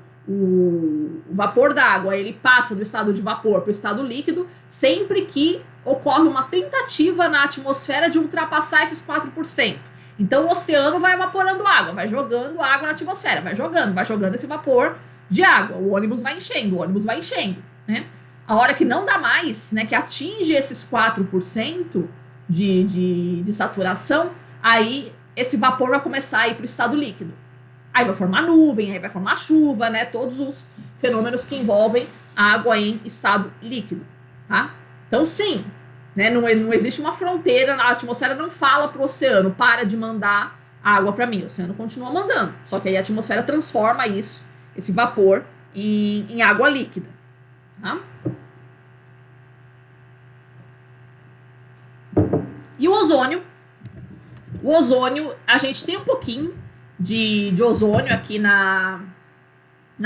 vapor d'água ele passa do estado de vapor para o estado líquido sempre que ocorre uma tentativa na atmosfera de ultrapassar esses 4%. Então o oceano vai evaporando água, vai jogando água na atmosfera, vai jogando esse vapor de água. O ônibus vai enchendo, né? A hora que não dá mais, né, que atinge esses 4% de saturação, aí esse vapor vai começar a ir para o estado líquido. Aí vai formar nuvem, aí vai formar chuva, né? Todos os fenômenos que envolvem água em estado líquido, tá? Então, sim, né? Não existe uma fronteira, a atmosfera não fala pro oceano, para de mandar água para mim. O oceano continua mandando, só que aí a atmosfera transforma isso, esse vapor, em água líquida, tá? E o ozônio? O ozônio, a gente tem um pouquinho de ozônio aqui na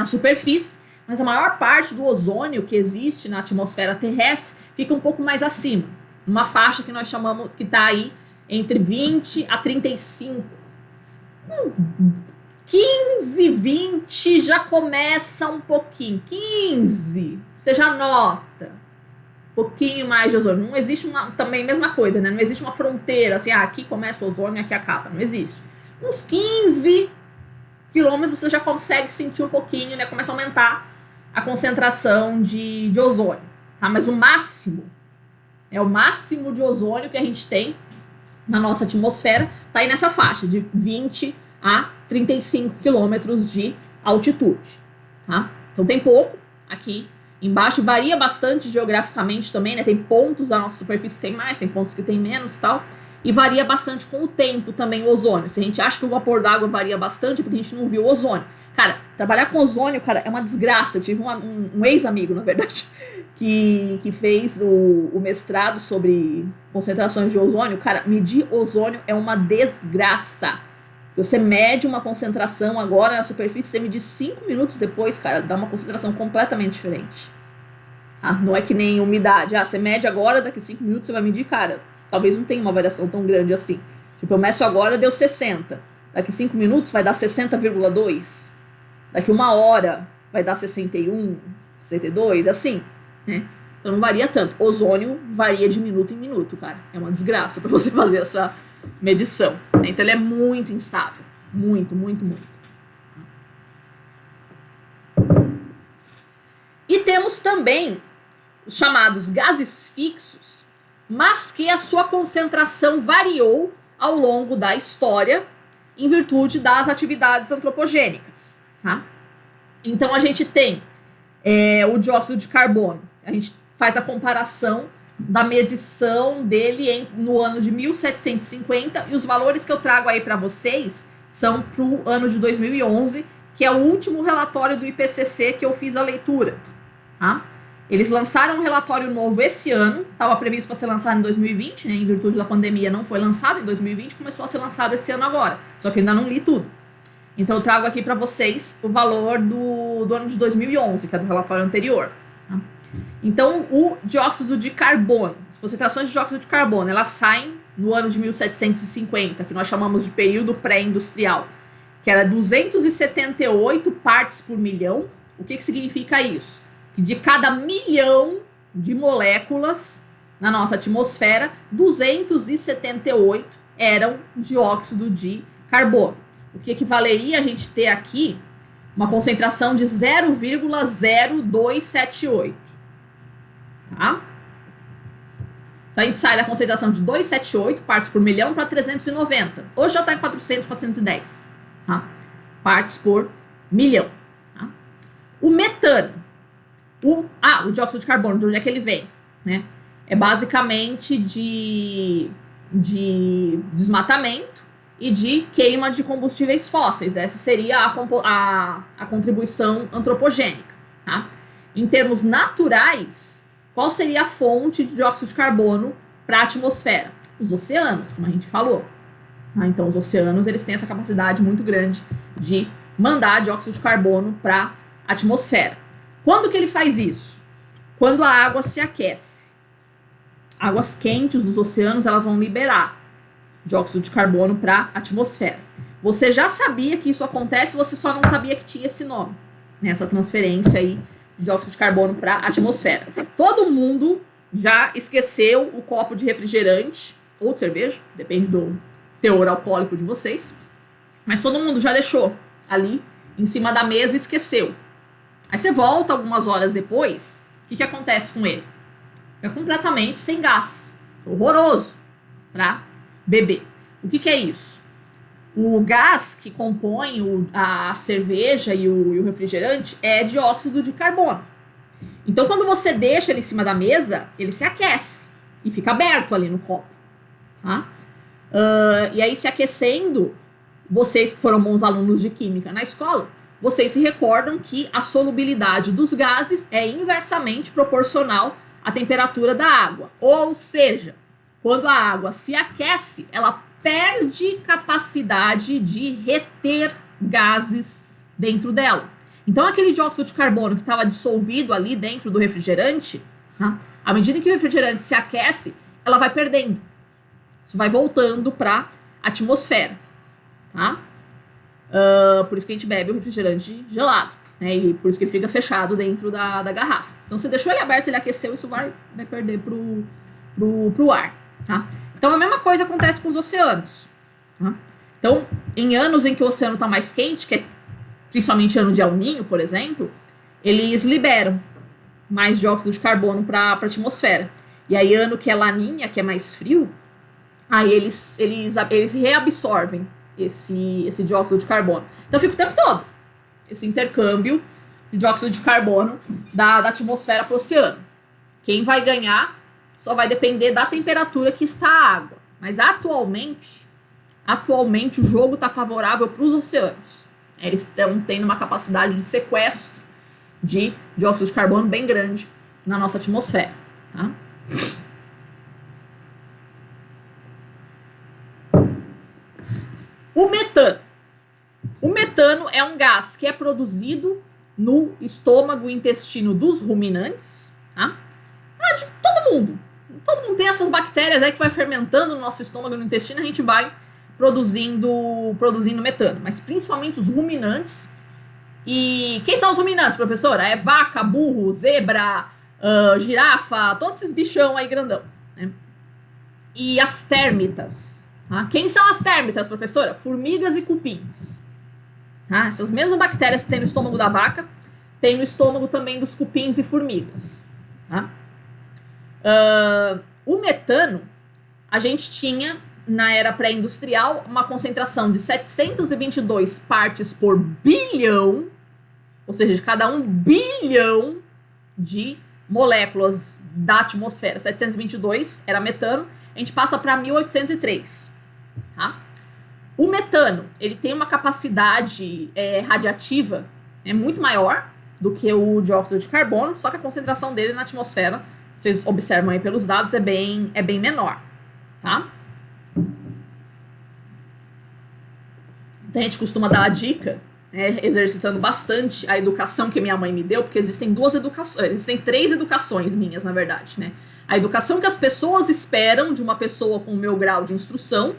superfície, mas a maior parte do ozônio que existe na atmosfera terrestre fica um pouco mais acima, uma faixa que nós chamamos, que está aí entre 20 a 35. 15, 20 já começa um pouquinho, 15, você já nota um pouquinho mais de ozônio. Não existe também mesma coisa, né? Não existe uma fronteira, assim, aqui começa o ozônio, aqui acaba, não existe. Uns 15 quilômetros você já consegue sentir um pouquinho, né? Começa a aumentar a concentração de ozônio, tá? Mas o máximo de ozônio que a gente tem na nossa atmosfera tá aí nessa faixa de 20 a 35 quilômetros de altitude, tá? Então tem pouco aqui embaixo, varia bastante geograficamente também, né? Tem pontos da nossa superfície que tem mais, tem pontos que tem menos e tal. E varia bastante com o tempo também o ozônio. Se a gente acha que o vapor d'água varia bastante, é porque a gente não viu o ozônio. Cara, trabalhar com ozônio, cara, é uma desgraça. Eu tive um ex-amigo, na verdade, que fez o mestrado sobre concentrações de ozônio. Cara, medir ozônio é uma desgraça. Você mede uma concentração agora na superfície, você mede 5 minutos depois, cara, dá uma concentração completamente diferente. Não é que nem umidade. Você mede agora, daqui 5 minutos você vai medir, cara, talvez não tenha uma variação tão grande assim. Tipo, eu meço agora, deu 60. Daqui 5 minutos vai dar 60,2. Daqui 1 hora vai dar 61, 62, assim, né? Então não varia tanto. Ozônio varia de minuto em minuto, cara. É uma desgraça para você fazer essa medição. Então ele é muito instável. Muito, muito, muito. E temos também os chamados gases fixos, mas que a sua concentração variou ao longo da história em virtude das atividades antropogênicas. Tá? Então a gente tem o dióxido de carbono. A gente faz a comparação da medição dele no ano de 1750 e os valores que eu trago aí para vocês são para o ano de 2011, que é o último relatório do IPCC que eu fiz a leitura. Tá? Eles lançaram um relatório novo esse ano, estava previsto para ser lançado em 2020, né, em virtude da pandemia não foi lançado em 2020, começou a ser lançado esse ano agora, só que ainda não li tudo. Então eu trago aqui para vocês o valor do ano de 2011, que é do relatório anterior. Tá? Então o dióxido de carbono, as concentrações de dióxido de carbono, elas saem no ano de 1750, que nós chamamos de período pré-industrial, que era 278 partes por milhão. O que significa isso? Que de cada 1 milhão de moléculas na nossa atmosfera, 278 eram dióxido de carbono. O que equivaleria a gente ter aqui uma concentração de 0,0278. Tá? Então a gente sai da concentração de 278 partes por milhão para 390. Hoje já está em 400, 410. Tá? Partes por milhão. Tá? O metano. O dióxido de carbono, de onde é que ele vem? Né? É basicamente de desmatamento e de queima de combustíveis fósseis. Essa seria a contribuição antropogênica. Tá? Em termos naturais, qual seria a fonte de dióxido de carbono para a atmosfera? Os oceanos, como a gente falou. Tá? Então, os oceanos eles têm essa capacidade muito grande de mandar dióxido de carbono para a atmosfera. Quando que ele faz isso? Quando a água se aquece. Águas quentes dos oceanos elas vão liberar dióxido de carbono para a atmosfera. Você já sabia que isso acontece, você só não sabia que tinha esse nome, né? Essa transferência aí de dióxido de carbono para a atmosfera. Todo mundo já esqueceu o copo de refrigerante ou de cerveja, depende do teor alcoólico de vocês, mas todo mundo já deixou ali em cima da mesa e esqueceu. Aí você volta algumas horas depois, o que acontece com ele? Fica completamente sem gás. Horroroso para beber. O que é isso? O gás que compõe a cerveja e o refrigerante é dióxido de carbono. Então, quando você deixa ele em cima da mesa, ele se aquece e fica aberto ali no copo. Tá? E aí, se aquecendo, vocês que foram bons alunos de química na escola, vocês se recordam que a solubilidade dos gases é inversamente proporcional à temperatura da água. Ou seja, quando a água se aquece, ela perde capacidade de reter gases dentro dela. Então, aquele dióxido de carbono que estava dissolvido ali dentro do refrigerante, tá? À medida que o refrigerante se aquece, ela vai perdendo. Isso vai voltando para a atmosfera. Tá? Por isso que a gente bebe o refrigerante gelado, né? E por isso que ele fica fechado dentro da garrafa. Então, você deixou ele aberto, ele aqueceu, isso vai perder pro ar. Tá? Então, a mesma coisa acontece com os oceanos. Tá? Então, em anos em que o oceano está mais quente, que é principalmente ano de El Niño, por exemplo, eles liberam mais dióxido de carbono para a atmosfera. E aí, ano que é Laninha, que é mais frio, aí eles reabsorvem esse dióxido de carbono. Então fica o tempo todo esse intercâmbio de dióxido de carbono da atmosfera para o oceano. Quem vai ganhar só vai depender da temperatura que está a água. Mas atualmente o jogo está favorável para os oceanos. Eles estão tendo uma capacidade de sequestro de dióxido de carbono bem grande na nossa atmosfera. Tá? O metano. metano é um gás que é produzido no estômago e intestino dos ruminantes, tá? De todo mundo. Todo mundo tem essas bactérias aí que vai fermentando no nosso estômago e no intestino, a gente vai produzindo metano. Mas principalmente os ruminantes. E quem são os ruminantes, professora? É vaca, burro, zebra, girafa, todos esses bichão aí grandão, né? E as térmitas. Tá? Quem são as térmitas, professora? Formigas e cupins. Tá? Essas mesmas bactérias que tem no estômago da vaca, tem no estômago também dos cupins e formigas. Tá? O metano, a gente tinha, na era pré-industrial, uma concentração de 722 partes por bilhão, ou seja, de cada 1 bilhão de moléculas da atmosfera, 722 era metano, a gente passa para 1803. Tá? O metano, ele tem uma capacidade radiativa muito maior do que o dióxido de carbono, só que a concentração dele na atmosfera, vocês observam aí pelos dados, é bem menor. Tá? Então, a gente costuma dar a dica, exercitando bastante a educação que minha mãe me deu, porque existem 3 educações minhas, na verdade, né? A educação que as pessoas esperam de uma pessoa com o meu grau de instrução,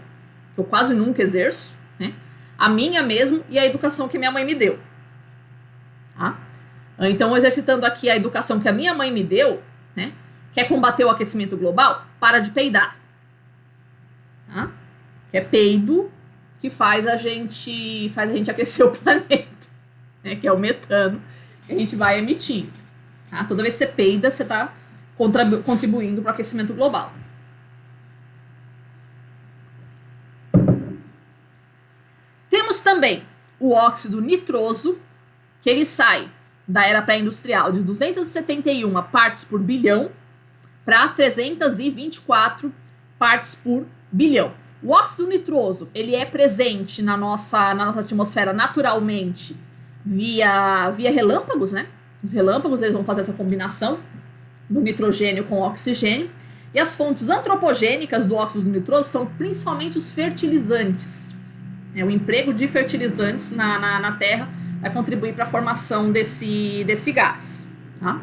que eu quase nunca exerço, né? A minha mesmo e a educação que minha mãe me deu. Tá? Então, exercitando aqui a educação que a minha mãe me deu, né? Quer combater o aquecimento global? Para de peidar. Tá? Que é peido que faz a gente aquecer o planeta, né? Que é o metano que a gente vai emitindo. Tá? Toda vez que você peida, você está contribuindo para o aquecimento global. Temos também o óxido nitroso, que ele sai da era pré-industrial de 271 partes por bilhão para 324 partes por bilhão. O óxido nitroso, ele é presente na nossa atmosfera naturalmente via relâmpagos, né? Os relâmpagos, eles vão fazer essa combinação do nitrogênio com oxigênio. E as fontes antropogênicas do óxido nitroso são principalmente os fertilizantes. O emprego de fertilizantes na Terra vai contribuir para a formação desse gás. Tá?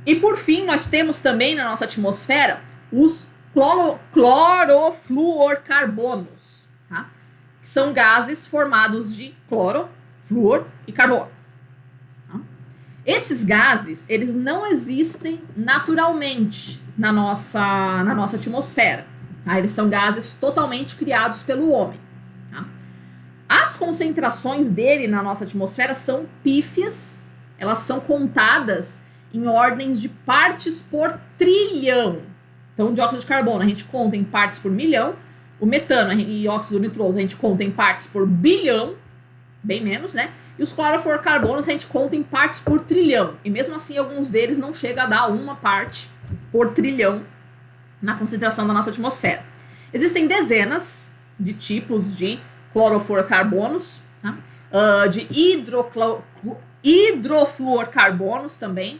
E por fim, nós temos também na nossa atmosfera os clorofluorcarbonos, tá? Que são gases formados de cloro, flúor e carbono. Tá? Esses gases, eles não existem naturalmente na nossa atmosfera. Tá? Eles são gases totalmente criados pelo homem. Tá? As concentrações dele na nossa atmosfera são pífias, elas são contadas em ordens de partes por trilhão. Então, o dióxido de carbono a gente conta em partes por milhão, o metano e óxido nitroso a gente conta em partes por bilhão, bem menos, né? E os clorofluorcarbonos a gente conta em partes por trilhão. E mesmo assim, alguns deles não chegam a dar 1 parte por trilhão na concentração da nossa atmosfera. Existem dezenas de tipos de clorofluorcarbonos, tá? De hidrofluorcarbonos também,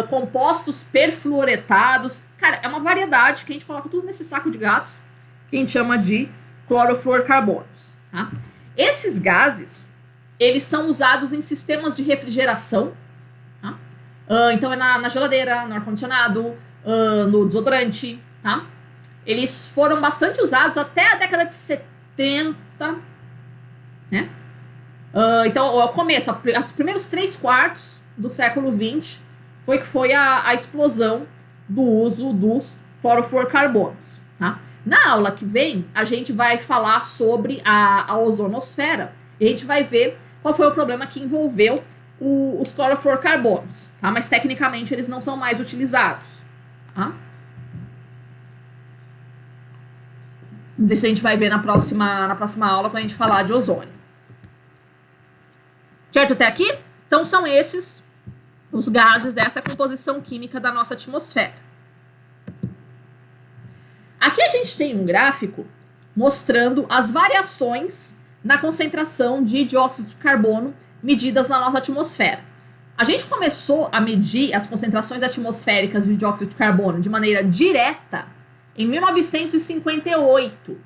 compostos perfluoretados. Cara, é uma variedade que a gente coloca tudo nesse saco de gatos, que a gente chama de clorofluorcarbonos. Tá? Esses gases, eles são usados em sistemas de refrigeração. Tá? Então é na geladeira, no ar-condicionado, no desodorante. Tá? Eles foram bastante usados até a década de 70. Né? Então, ao começo, os primeiros 3/4 do século XX foi a explosão do uso dos clorofluorcarbonos. Tá? Na aula que vem, a gente vai falar sobre a ozonosfera e a gente vai ver qual foi o problema que envolveu os clorofluorcarbonos. Tá? Mas, tecnicamente, eles não são mais utilizados. Tá? Isso a gente vai ver na próxima aula, quando a gente falar de ozônio. Certo até aqui? Então, são esses os gases, essa é a composição química da nossa atmosfera. Aqui a gente tem um gráfico mostrando as variações na concentração de dióxido de carbono medidas na nossa atmosfera. A gente começou a medir as concentrações atmosféricas de dióxido de carbono de maneira direta em 1958,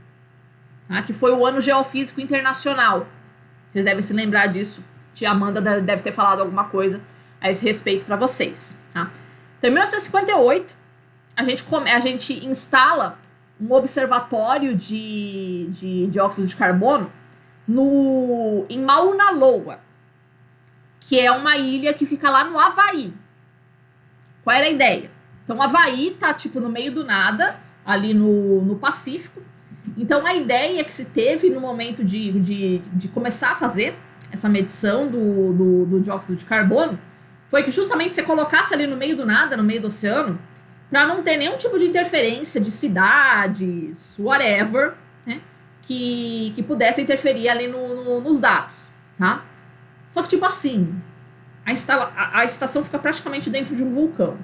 tá? Que foi o Ano Geofísico Internacional. Vocês devem se lembrar disso. Tia Amanda deve ter falado alguma coisa a esse respeito para vocês. Tá? Então, em 1958, a gente instala um observatório de dióxido de carbono em Mauna Loa, que é uma ilha que fica lá no Havaí. Qual era a ideia? Então, o Havaí tá, tipo, no meio do nada, ali no Pacífico. Então, a ideia que se teve no momento de começar a fazer essa medição do dióxido de carbono foi que justamente você colocasse ali no meio do nada, no meio do oceano, para não ter nenhum tipo de interferência de cidades, whatever, né, que pudesse interferir ali nos dados, tá? Só que, tipo assim, a estação fica praticamente dentro de um vulcão.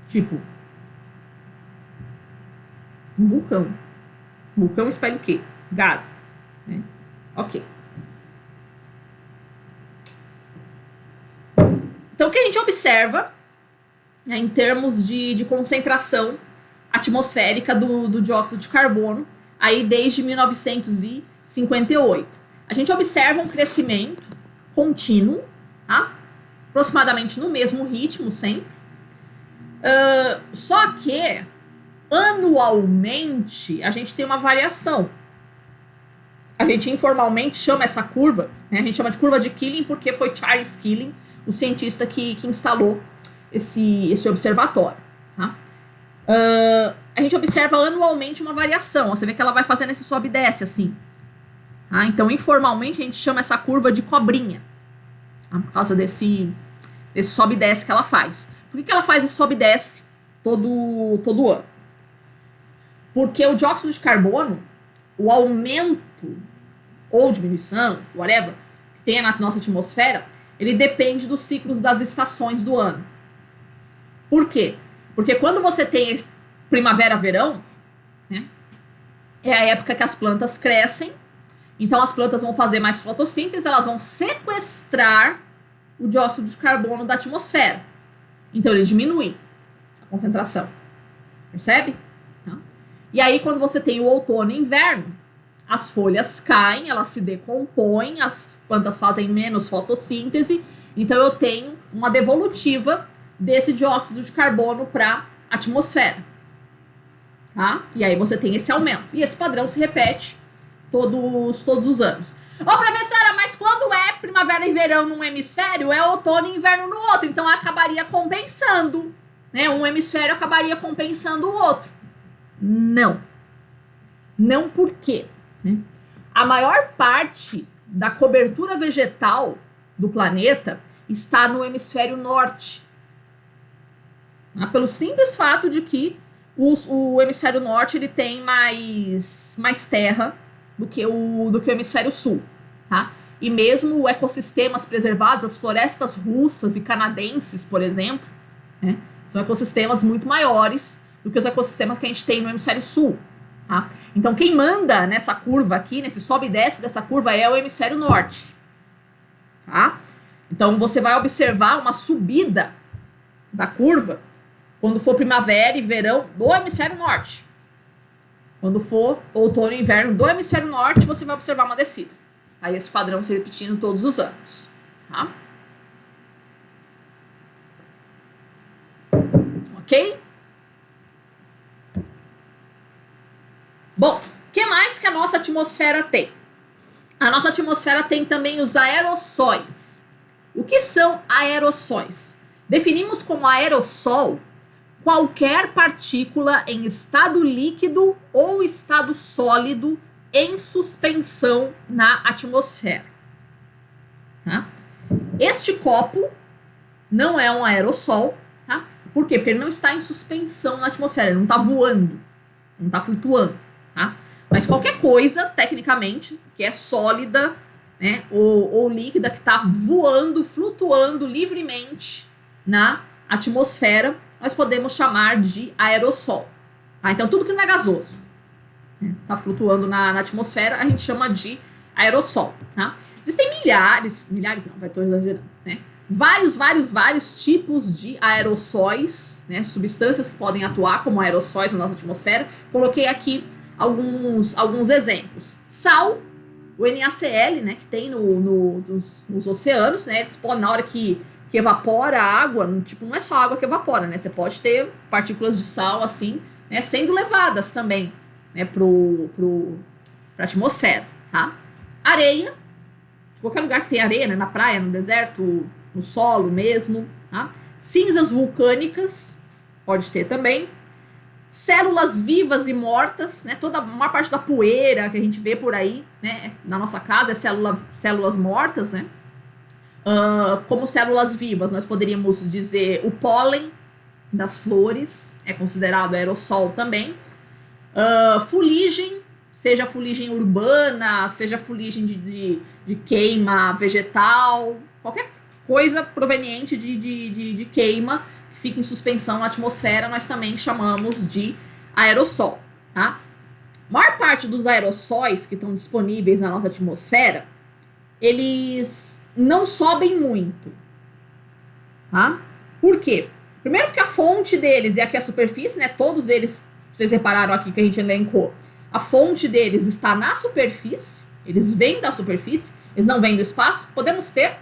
Tipo, um vulcão. Vulcão espelha o quê? Gases, né? Ok. Então, o que a gente observa, né, em termos de concentração atmosférica do dióxido de carbono, aí desde 1958. A gente observa um crescimento contínuo, tá? Aproximadamente no mesmo ritmo sempre. Só que, anualmente, a gente tem uma variação. A gente informalmente chama essa curva, né? A gente chama de curva de Keeling porque foi Charles Keeling, o cientista que instalou esse observatório. Tá? A gente observa anualmente uma variação. Você vê que ela vai fazendo esse sobe e desce assim. Tá? Então, informalmente, a gente chama essa curva de cobrinha. Tá? Por causa desse sobe e desce que ela faz. Por que ela faz esse sobe e desce todo ano? Porque o dióxido de carbono, o aumento ou diminuição, whatever, que tem na nossa atmosfera, ele depende dos ciclos das estações do ano. Por quê? Porque quando você tem primavera, verão, né, é a época que as plantas crescem, então as plantas vão fazer mais fotossíntese, elas vão sequestrar o dióxido de carbono da atmosfera. Então ele diminui a concentração. Percebe? Tá? E aí quando você tem o outono e inverno, as folhas caem, elas se decompõem, as plantas fazem menos fotossíntese, então eu tenho uma devolutiva desse dióxido de carbono para a atmosfera. Tá? E aí você tem esse aumento. E esse padrão se repete todos os anos. Ô, professora, mas quando é primavera e verão num hemisfério, é outono e inverno no outro. Então acabaria compensando. Né? Um hemisfério acabaria compensando o outro. Não. Não por quê? Né? A maior parte da cobertura vegetal do planeta está no hemisfério norte. Tá? Pelo simples fato de que o hemisfério norte ele tem mais terra do que o hemisfério sul. Tá? E mesmo ecossistemas preservados, as florestas russas e canadenses, por exemplo, né, são ecossistemas muito maiores do que os ecossistemas que a gente tem no hemisfério sul. Tá? Então, quem manda nessa curva aqui, nesse sobe e desce dessa curva, é o hemisfério norte. Tá? Então, você vai observar uma subida da curva quando for primavera e verão do hemisfério norte. Quando for outono e inverno do hemisfério norte, você vai observar uma descida. Aí esse padrão se repetindo todos os anos. Tá? Ok? Bom, o que mais que a nossa atmosfera tem? A nossa atmosfera tem também os aerossóis. O que são aerossóis? Definimos como aerossol qualquer partícula em estado líquido ou estado sólido em suspensão na atmosfera. Tá? Este copo não é um aerossol, tá? Por quê? Porque ele não está em suspensão na atmosfera, ele não está voando, não está flutuando, tá? Mas qualquer coisa, tecnicamente, que é sólida, né, ou líquida, que está voando, flutuando livremente na atmosfera, nós podemos chamar de aerossol. Tá? Então, tudo que não é gasoso, está flutuando na atmosfera, a gente chama de aerossol. Tá? Existem milhares não, vai estou exagerando, né? Vários tipos de aerossóis, né? Substâncias que podem atuar como aerossóis na nossa atmosfera. Coloquei aqui alguns exemplos. Sal, o NaCl, né, que tem nos oceanos, né, eles podem, na hora que evapora a água, tipo, não é só a água que evapora, né, você pode ter partículas de sal, assim, né, sendo levadas também, né, pra atmosfera, tá? Areia, de qualquer lugar que tem areia, né, na praia, no deserto, no solo mesmo, tá? Cinzas vulcânicas, pode ter também. Células vivas e mortas, né? Toda a maior parte da poeira que a gente vê por aí, né? Na nossa casa é células mortas, né? Como células vivas, nós poderíamos dizer o pólen das flores, é considerado aerossol também. Fuligem, seja fuligem urbana, seja fuligem de queima vegetal, qualquer coisa proveniente de queima que fica em suspensão na atmosfera, nós também chamamos de aerossol, tá? A maior parte dos aerossóis que estão disponíveis na nossa atmosfera, eles não sobem muito, tá? Por quê? Primeiro porque a fonte deles é aqui a superfície, né? Todos eles, vocês repararam aqui que a gente elencou, a fonte deles está na superfície, eles vêm da superfície, eles não vêm do espaço. Podemos ter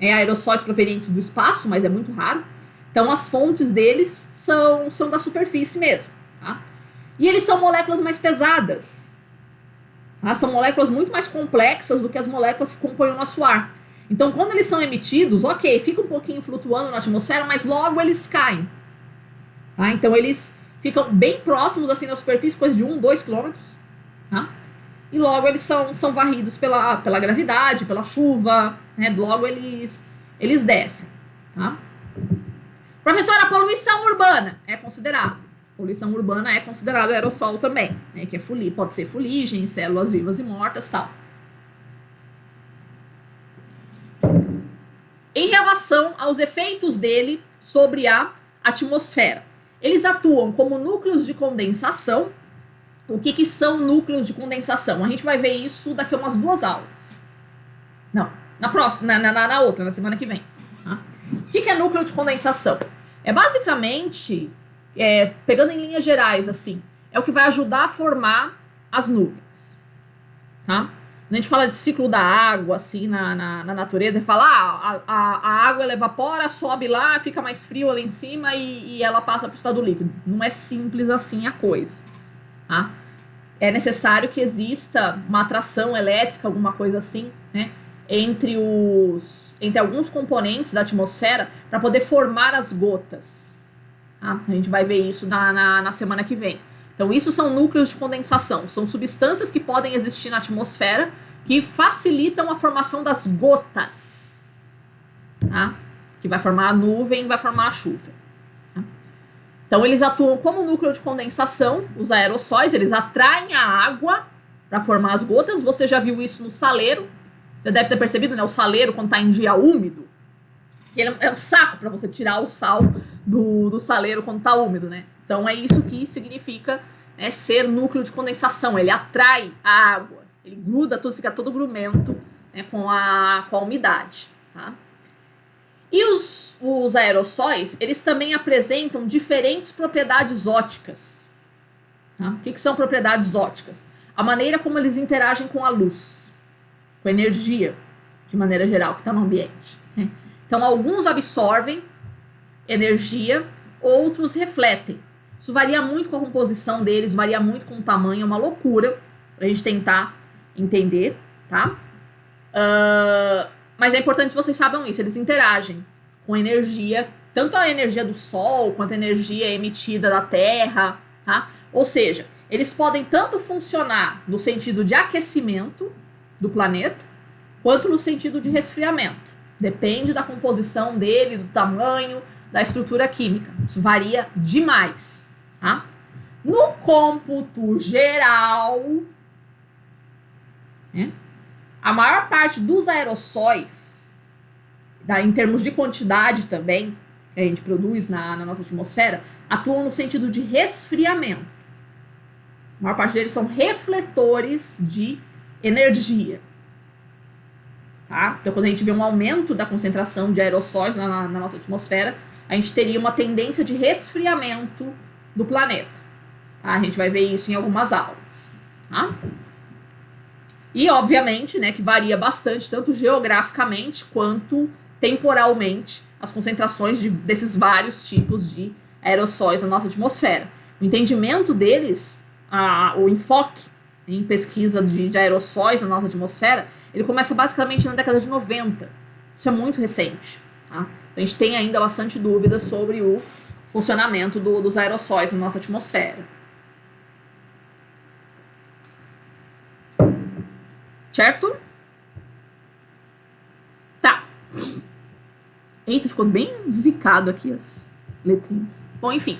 aerossóis provenientes do espaço, mas é muito raro. Então as fontes deles são da superfície mesmo, tá? E eles são moléculas mais pesadas, tá? São moléculas muito mais complexas do que as moléculas que compõem o nosso ar. Então quando eles são emitidos, ok, fica um pouquinho flutuando na atmosfera, mas logo eles caem, tá? Então eles ficam bem próximos assim da superfície, coisa de 1-2 quilômetros, tá? E logo eles são varridos pela gravidade, pela chuva, né? Logo eles descem, tá? Professora, a poluição urbana é considerado. Poluição urbana é considerado aerossol também, né? Que pode ser fuligem, células vivas e mortas, tal. Em relação aos efeitos dele sobre a atmosfera, eles atuam como núcleos de condensação. O que são núcleos de condensação? A gente vai ver isso daqui a umas 2 aulas. Não, na próxima, na outra, na semana que vem. Tá? O que é núcleo de condensação? É basicamente, pegando em linhas gerais, assim, é o que vai ajudar a formar as nuvens. Tá? Quando a gente fala de ciclo da água, assim, na natureza, fala, a água ela evapora, sobe lá, fica mais frio ali em cima e ela passa para o estado líquido. Não é simples assim a coisa. Tá? É necessário que exista uma atração elétrica, alguma coisa assim, né, entre alguns componentes da atmosfera para poder formar as gotas. Tá? A gente vai ver isso na semana que vem. Então, isso são núcleos de condensação. São substâncias que podem existir na atmosfera que facilitam a formação das gotas. Tá? Que vai formar a nuvem, vai formar a chuva. Tá? Então, eles atuam como núcleo de condensação, os aerossóis, eles atraem a água para formar as gotas. Você já viu isso no saleiro. Você deve ter percebido, né? O saleiro, quando está em dia úmido, ele é um saco para você tirar o sal do saleiro quando está úmido, né? Então, é isso que significa, né, ser núcleo de condensação. Ele atrai a água, ele gruda tudo, fica todo grumento, né, com a umidade, tá? E os aerossóis, eles também apresentam diferentes propriedades ópticas. Tá? O que são propriedades ópticas? A maneira como eles interagem com a luz, com a energia, de maneira geral, que está no ambiente. Né? Então, alguns absorvem energia, outros refletem. Isso varia muito com a composição deles, varia muito com o tamanho, é uma loucura pra gente tentar entender, tá? Mas é importante que vocês saibam isso, eles interagem com energia, tanto a energia do Sol, quanto a energia emitida da Terra, tá? Ou seja, eles podem tanto funcionar no sentido de aquecimento do planeta, quanto no sentido de resfriamento. Depende da composição dele, do tamanho, da estrutura química. Isso varia demais, tá? No cômputo geral, né, a maior parte dos aerossóis, em termos de quantidade também, que a gente produz na nossa atmosfera, atuam no sentido de resfriamento. A maior parte deles são refletores de energia. Tá? Então, quando a gente vê um aumento da concentração de aerossóis na nossa atmosfera, a gente teria uma tendência de resfriamento do planeta. Tá? A gente vai ver isso em algumas aulas. Tá? E, obviamente, né, que varia bastante, tanto geograficamente quanto temporalmente, as concentrações desses vários tipos de aerossóis na nossa atmosfera. O entendimento deles, o enfoque em pesquisa de aerossóis na nossa atmosfera, ele começa basicamente na década de 90. Isso é muito recente. Tá? Então, a gente tem ainda bastante dúvida sobre o funcionamento dos aerossóis na nossa atmosfera. Certo? Tá. Eita, ficou bem zicado aqui as letrinhas. Bom, enfim.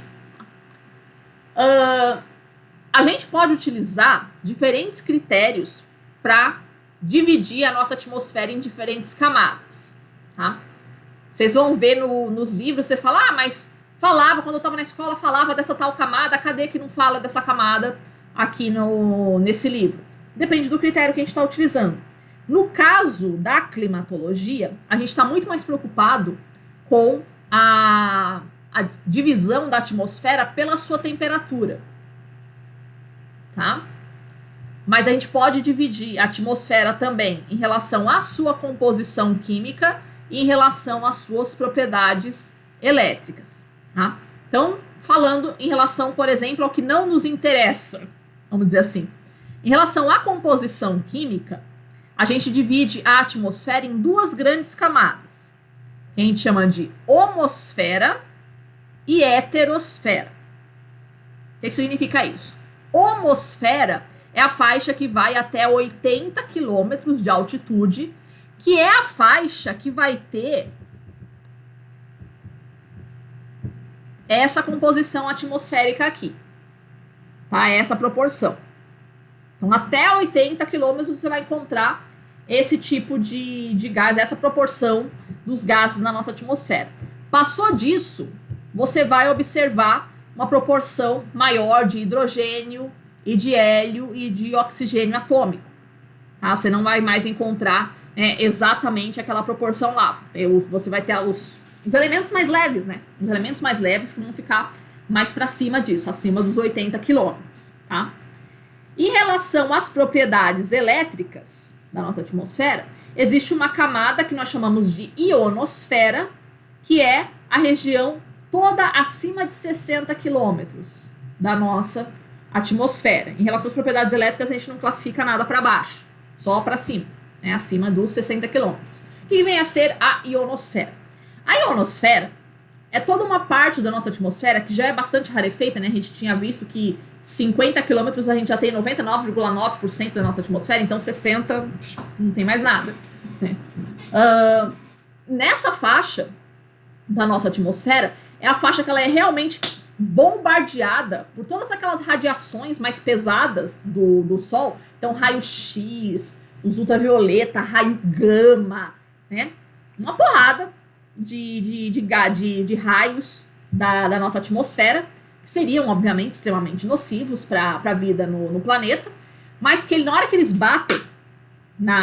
A gente pode utilizar diferentes critérios para dividir a nossa atmosfera em diferentes camadas. Tá? Vocês vão ver nos livros, você fala, mas falava, quando eu estava na escola, falava dessa tal camada, cadê que não fala dessa camada aqui nesse livro? Depende do critério que a gente está utilizando. No caso da climatologia, a gente está muito mais preocupado com a divisão da atmosfera pela sua temperatura. Tá? Mas a gente pode dividir a atmosfera também em relação à sua composição química e em relação às suas propriedades elétricas. Tá? Então, falando em relação, por exemplo, ao que não nos interessa, vamos dizer assim. Em relação à composição química, a gente divide a atmosfera em duas grandes camadas, que a gente chama de homosfera e heterosfera. O que significa isso? Homosfera é a faixa que vai até 80 quilômetros de altitude, que é a faixa que vai ter essa composição atmosférica aqui. Tá? Essa proporção. Então, até 80 quilômetros você vai encontrar esse tipo de gás, essa proporção dos gases na nossa atmosfera. Passou disso, você vai observar uma proporção maior de hidrogênio e de hélio e de oxigênio atômico. Tá? Você não vai mais encontrar exatamente aquela proporção lá. Você vai ter os elementos mais leves, né? Os elementos mais leves que vão ficar mais para cima disso, acima dos 80 quilômetros. Tá? Em relação às propriedades elétricas da nossa atmosfera, existe uma camada que nós chamamos de ionosfera, que é a região toda acima de 60 quilômetros da nossa atmosfera. Em relação às propriedades elétricas, a gente não classifica nada para baixo, só para cima, né, acima dos 60 quilômetros. Que vem a ser a ionosfera. A ionosfera é toda uma parte da nossa atmosfera que já é bastante rarefeita, né? A gente tinha visto que 50 quilômetros a gente já tem 99,9% da nossa atmosfera, então 60 não tem mais nada. Né? Nessa faixa da nossa atmosfera, é a faixa que ela é realmente bombardeada por todas aquelas radiações mais pesadas do Sol. Então, raio-X, os ultravioleta, raio gama, né? Uma porrada de raios da nossa atmosfera, que seriam, obviamente, extremamente nocivos para a vida no planeta, mas que na hora que eles batem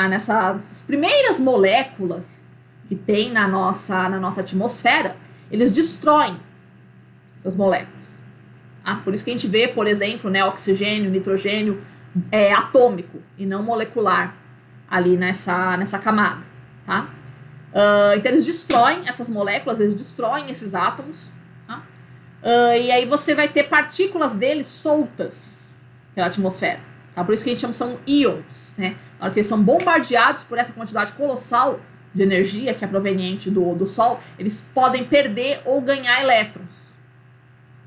nessas primeiras moléculas que tem na nossa atmosfera, eles destroem essas moléculas. Tá? Por isso que a gente vê, por exemplo, né, oxigênio, nitrogênio atômico e não molecular ali nessa camada. Tá? Então eles destroem essas moléculas, eles destroem esses átomos. Tá? E aí você vai ter partículas deles soltas pela atmosfera. Tá? Por isso que a gente chama, são íons. Né? Na hora que eles são bombardeados por essa quantidade colossal de energia que é proveniente do Sol, eles podem perder ou ganhar elétrons.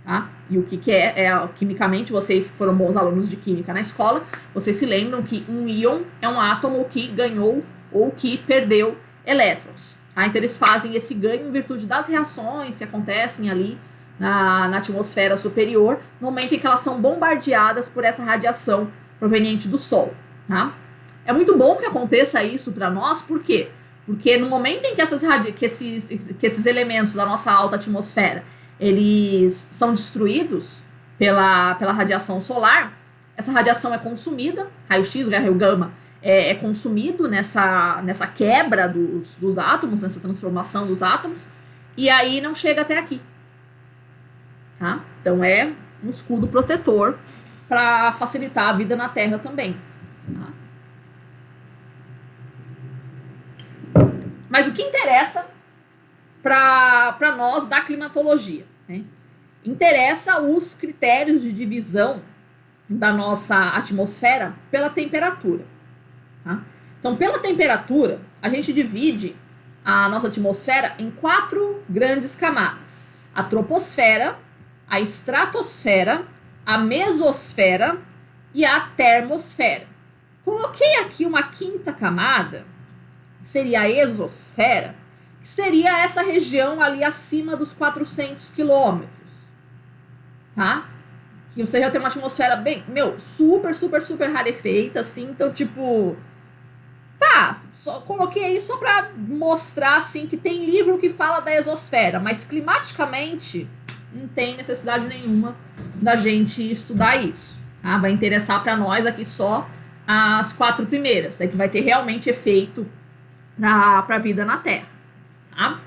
Tá? E o que é? Quimicamente, vocês que foram bons alunos de química na escola, vocês se lembram que um íon é um átomo que ganhou ou que perdeu elétrons. Tá? Então eles fazem esse ganho em virtude das reações que acontecem ali na atmosfera superior, no momento em que elas são bombardeadas por essa radiação proveniente do Sol. Tá? É muito bom que aconteça isso para nós, por quê? Porque no momento em que esses elementos da nossa alta atmosfera eles são destruídos pela radiação solar, essa radiação é consumida, raio-x, raio gama, é consumido nessa quebra dos átomos, nessa transformação dos átomos, e aí não chega até aqui. Tá? Então um escudo protetor para facilitar a vida na Terra também. Tá? Mas o que interessa para nós da climatologia, né? Interessa os critérios de divisão da nossa atmosfera pela temperatura. Tá? Então, pela temperatura, a gente divide a nossa atmosfera em 4 grandes camadas: a troposfera, a estratosfera, a mesosfera e a termosfera. Coloquei aqui uma 5ª camada, que seria a exosfera, que seria essa região ali acima dos 400 quilômetros, tá? Que você já tem uma atmosfera bem, super, super, super rarefeita, assim, então, tipo, tá, só coloquei aí só pra mostrar, assim, que tem livro que fala da exosfera, mas climaticamente não tem necessidade nenhuma da gente estudar isso, tá? Vai interessar pra nós aqui só as 4 primeiras, que vai ter realmente efeito pra vida na Terra, tá?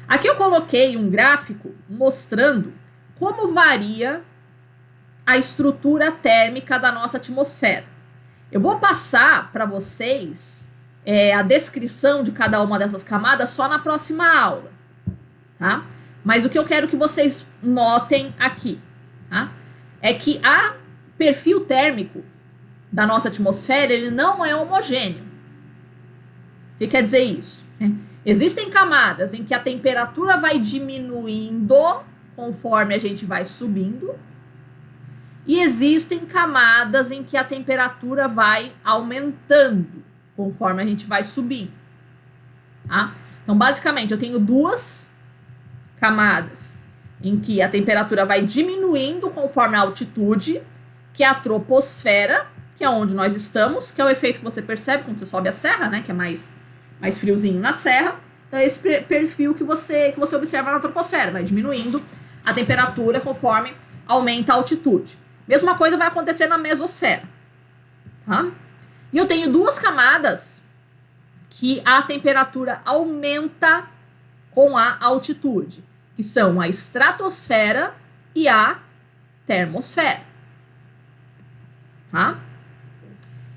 Aqui eu coloquei um gráfico mostrando como varia a estrutura térmica da nossa atmosfera. Eu vou passar para vocês a descrição de cada uma dessas camadas só na próxima aula, tá? Mas o que eu quero que vocês notem aqui, tá? É que o perfil térmico da nossa atmosfera, ele não é homogêneo. O que quer dizer isso? Existem camadas em que a temperatura vai diminuindo conforme a gente vai subindo, e existem camadas em que a temperatura vai aumentando conforme a gente vai subindo, tá? Então, basicamente, eu tenho 2 camadas em que a temperatura vai diminuindo conforme a altitude, que é a troposfera, que é onde nós estamos, que é o efeito que você percebe quando você sobe a serra, né? Que é mais friozinho na serra. Então, é esse perfil que você observa na troposfera, vai diminuindo a temperatura conforme aumenta a altitude. Mesma coisa vai acontecer na mesosfera, tá? E eu tenho 2 camadas que a temperatura aumenta com a altitude, que são a estratosfera e a termosfera, tá?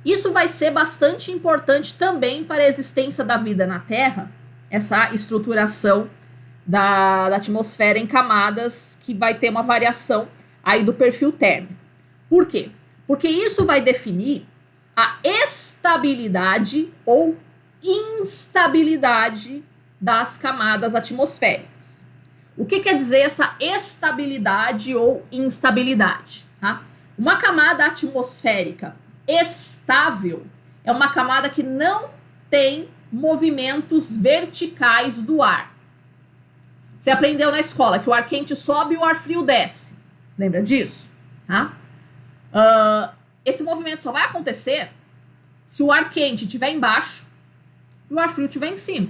Isso vai ser bastante importante também para a existência da vida na Terra, essa estruturação da atmosfera em camadas que vai ter uma variação aí do perfil térmico. Por quê? Porque isso vai definir a estabilidade ou instabilidade das camadas atmosféricas. O que quer dizer essa estabilidade ou instabilidade? Tá? Uma camada atmosférica estável é uma camada que não tem movimentos verticais do ar. Você aprendeu na escola que o ar quente sobe e o ar frio desce. Lembra disso? Tá? Esse movimento só vai acontecer se o ar quente estiver embaixo e o ar frio estiver em cima.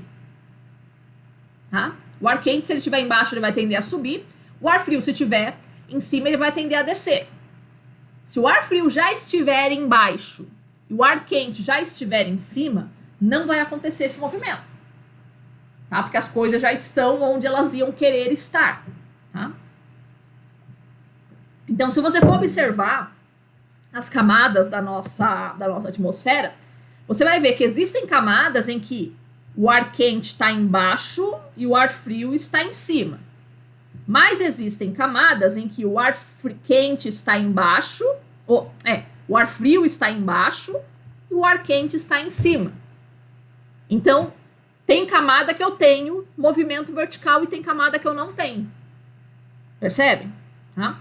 Tá? O ar quente, se ele estiver embaixo, ele vai tender a subir. O ar frio, se estiver em cima, ele vai tender a descer. Se o ar frio já estiver embaixo e o ar quente já estiver em cima, não vai acontecer esse movimento. Tá? Porque as coisas já estão onde elas iam querer estar. Tá? Então, se você for observar as camadas da nossa atmosfera, você vai ver que existem camadas em que o ar quente está embaixo e o ar frio está em cima. Mas existem camadas em que o ar quente está embaixo, o ar frio está embaixo e o ar quente está em cima. Então, tem camada que eu tenho movimento vertical e tem camada que eu não tenho. Percebe? Tá?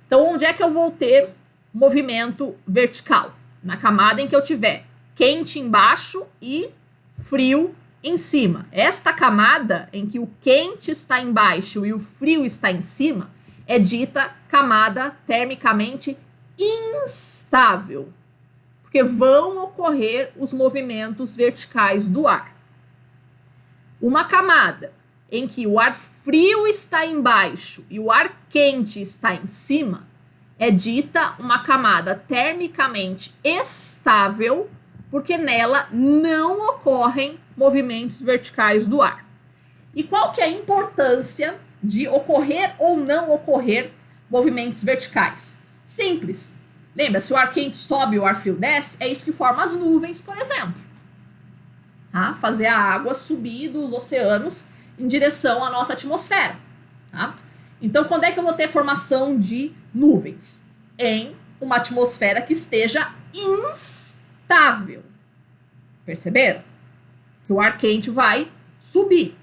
Então, onde é que eu vou ter movimento vertical? Na camada em que eu tiver quente embaixo e frio em cima. Esta camada em que o quente está embaixo e o frio está em cima é dita camada termicamente instável, porque vão ocorrer os movimentos verticais do ar. Uma camada em que o ar frio está embaixo e o ar quente está em cima é dita uma camada termicamente estável, porque nela não ocorrem movimentos verticais do ar. E qual que é a importância de ocorrer ou não ocorrer movimentos verticais? Simples. Lembra, se o ar quente sobe e o ar frio desce, é isso que forma as nuvens, por exemplo. Tá? Fazer a água subir dos oceanos em direção à nossa atmosfera. Tá? Então, quando é que eu vou ter formação de nuvens? Em uma atmosfera que esteja instável. Perceberam? Que o ar quente vai subir.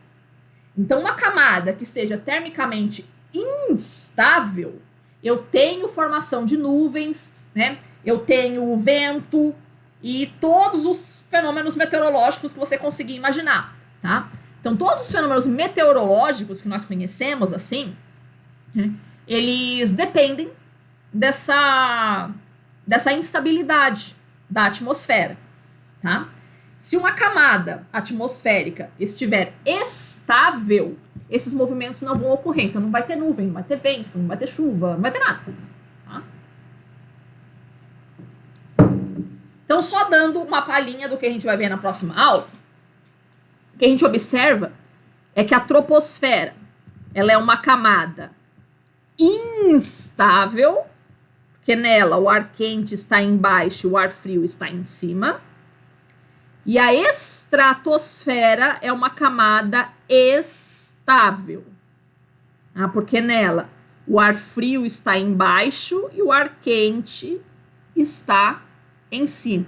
Então, uma camada que seja termicamente instável, eu tenho formação de nuvens, né? Eu tenho vento e todos os fenômenos meteorológicos que você conseguir imaginar, tá? Então, todos os fenômenos meteorológicos que nós conhecemos, assim, né, eles dependem dessa instabilidade da atmosfera, tá? Se uma camada atmosférica estiver estável, esses movimentos não vão ocorrer. Então, não vai ter nuvem, não vai ter vento, não vai ter chuva, não vai ter nada. Tá? Então, só dando uma palhinha do que a gente vai ver na próxima aula, o que a gente observa é que a troposfera, ela é uma camada instável, porque nela o ar quente está embaixo e o ar frio está em cima. E a estratosfera é uma camada estável, tá? Porque nela o ar frio está embaixo e o ar quente está em cima.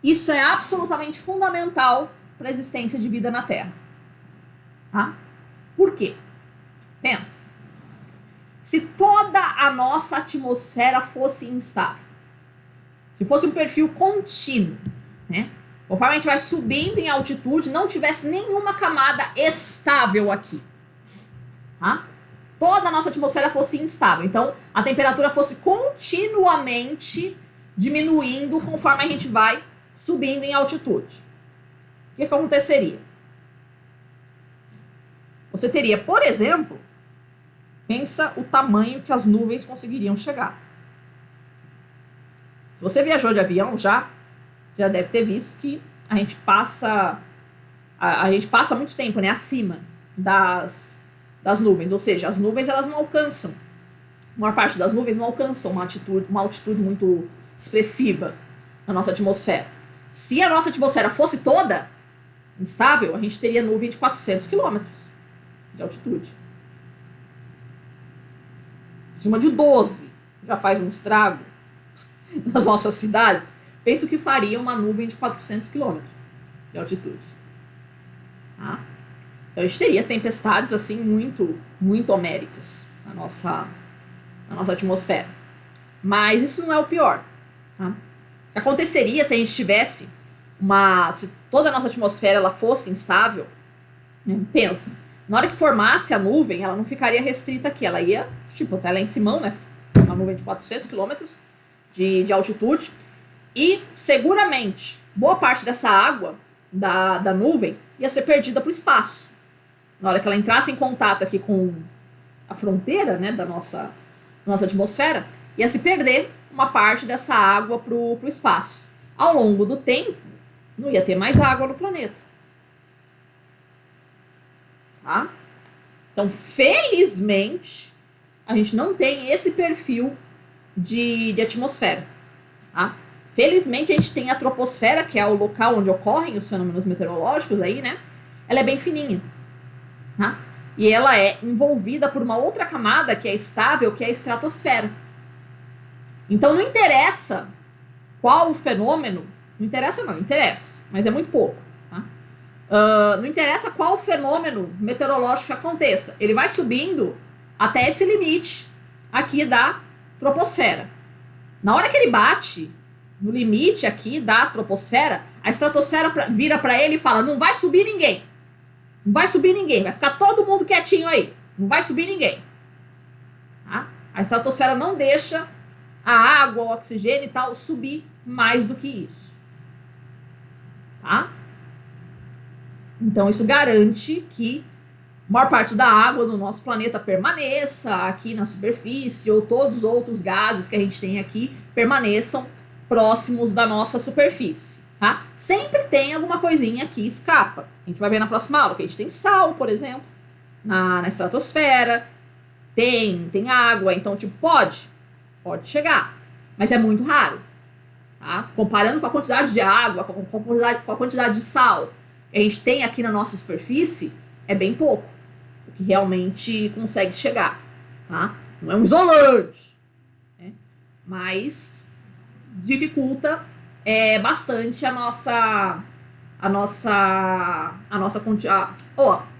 Isso é absolutamente fundamental para a existência de vida na Terra. Tá? Por quê? Pensa. Se toda a nossa atmosfera fosse instável, se fosse um perfil contínuo, né? Conforme a gente vai subindo em altitude, não tivesse nenhuma camada estável aqui. Tá? Toda a nossa atmosfera fosse instável. Então, a temperatura fosse continuamente diminuindo conforme a gente vai subindo em altitude. O que aconteceria? Você teria, por exemplo, pensa o tamanho que as nuvens conseguiriam chegar. Se você viajou de avião já deve ter visto que a gente passa muito tempo, né, acima das nuvens, ou seja, as nuvens elas não alcançam, a maior parte das nuvens não alcançam uma altitude muito expressiva na nossa atmosfera. Se a nossa atmosfera fosse toda instável, a gente teria nuvem de 400 quilômetros de altitude. Se uma de 12 já faz um estrago nas nossas cidades, penso que faria uma nuvem de 400 quilômetros de altitude. Tá? Então, a gente teria tempestades assim muito, muito homéricas na nossa atmosfera. Mas isso não é o pior. Tá? O que aconteceria se a gente tivesse se toda a nossa atmosfera ela fosse instável, né? Pensa, na hora que formasse a nuvem, ela não ficaria restrita aqui, ela ia, até lá em cima, né? Uma nuvem de 400 quilômetros de altitude. E, seguramente, boa parte dessa água da nuvem ia ser perdida para o espaço. Na hora que ela entrasse em contato aqui com a fronteira, né, da nossa atmosfera, ia se perder uma parte dessa água para o espaço. Ao longo do tempo, não ia ter mais água no planeta. Tá? Então, felizmente, a gente não tem esse perfil de atmosfera. Tá? Felizmente, a gente tem a troposfera, que é o local onde ocorrem os fenômenos meteorológicos aí, né? Ela é bem fininha. Tá? E ela é envolvida por uma outra camada que é estável, que é a estratosfera. Então, não interessa qual o fenômeno... Não interessa, mas é muito pouco. Tá? Não interessa qual o fenômeno meteorológico que aconteça. Ele vai subindo até esse limite aqui da troposfera. Na hora que ele bate no limite aqui da troposfera, a estratosfera vira para ele e fala, não vai subir ninguém. Não vai subir ninguém, vai ficar todo mundo quietinho aí. Não vai subir ninguém. Tá? A estratosfera não deixa a água, o oxigênio e tal subir mais do que isso. Tá? Então isso garante que a maior parte da água do nosso planeta permaneça aqui na superfície, ou todos os outros gases que a gente tem aqui permaneçam próximos da nossa superfície. Tá? Sempre tem alguma coisinha que escapa. A gente vai ver na próxima aula que a gente tem sal, por exemplo. na estratosfera, tem água, então, tipo, pode chegar, mas é muito raro, tá? Comparando com a quantidade de água, com a quantidade de sal que a gente tem aqui na nossa superfície, é bem pouco o que realmente consegue chegar, tá? Não é um isolante, né? Mas dificulta bastante a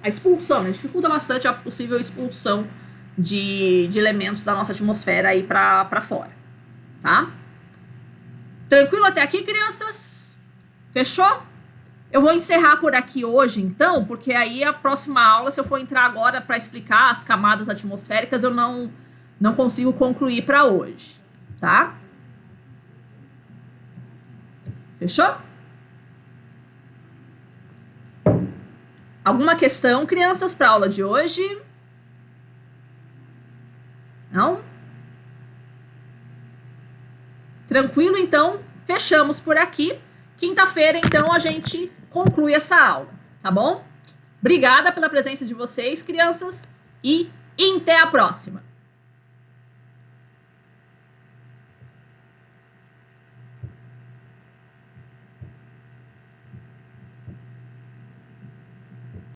expulsão, né? Dificulta bastante a possível expulsão de elementos da nossa atmosfera aí para fora, tá? Tranquilo até aqui, crianças? Fechou? Eu vou encerrar por aqui hoje, então, porque aí a próxima aula, se eu for entrar agora para explicar as camadas atmosféricas, eu não consigo concluir para hoje, tá? Fechou? Alguma questão, crianças, para a aula de hoje? Não? Tranquilo, então, fechamos por aqui. Quinta-feira, então, a gente conclui essa aula, tá bom? Obrigada pela presença de vocês, crianças, e até a próxima!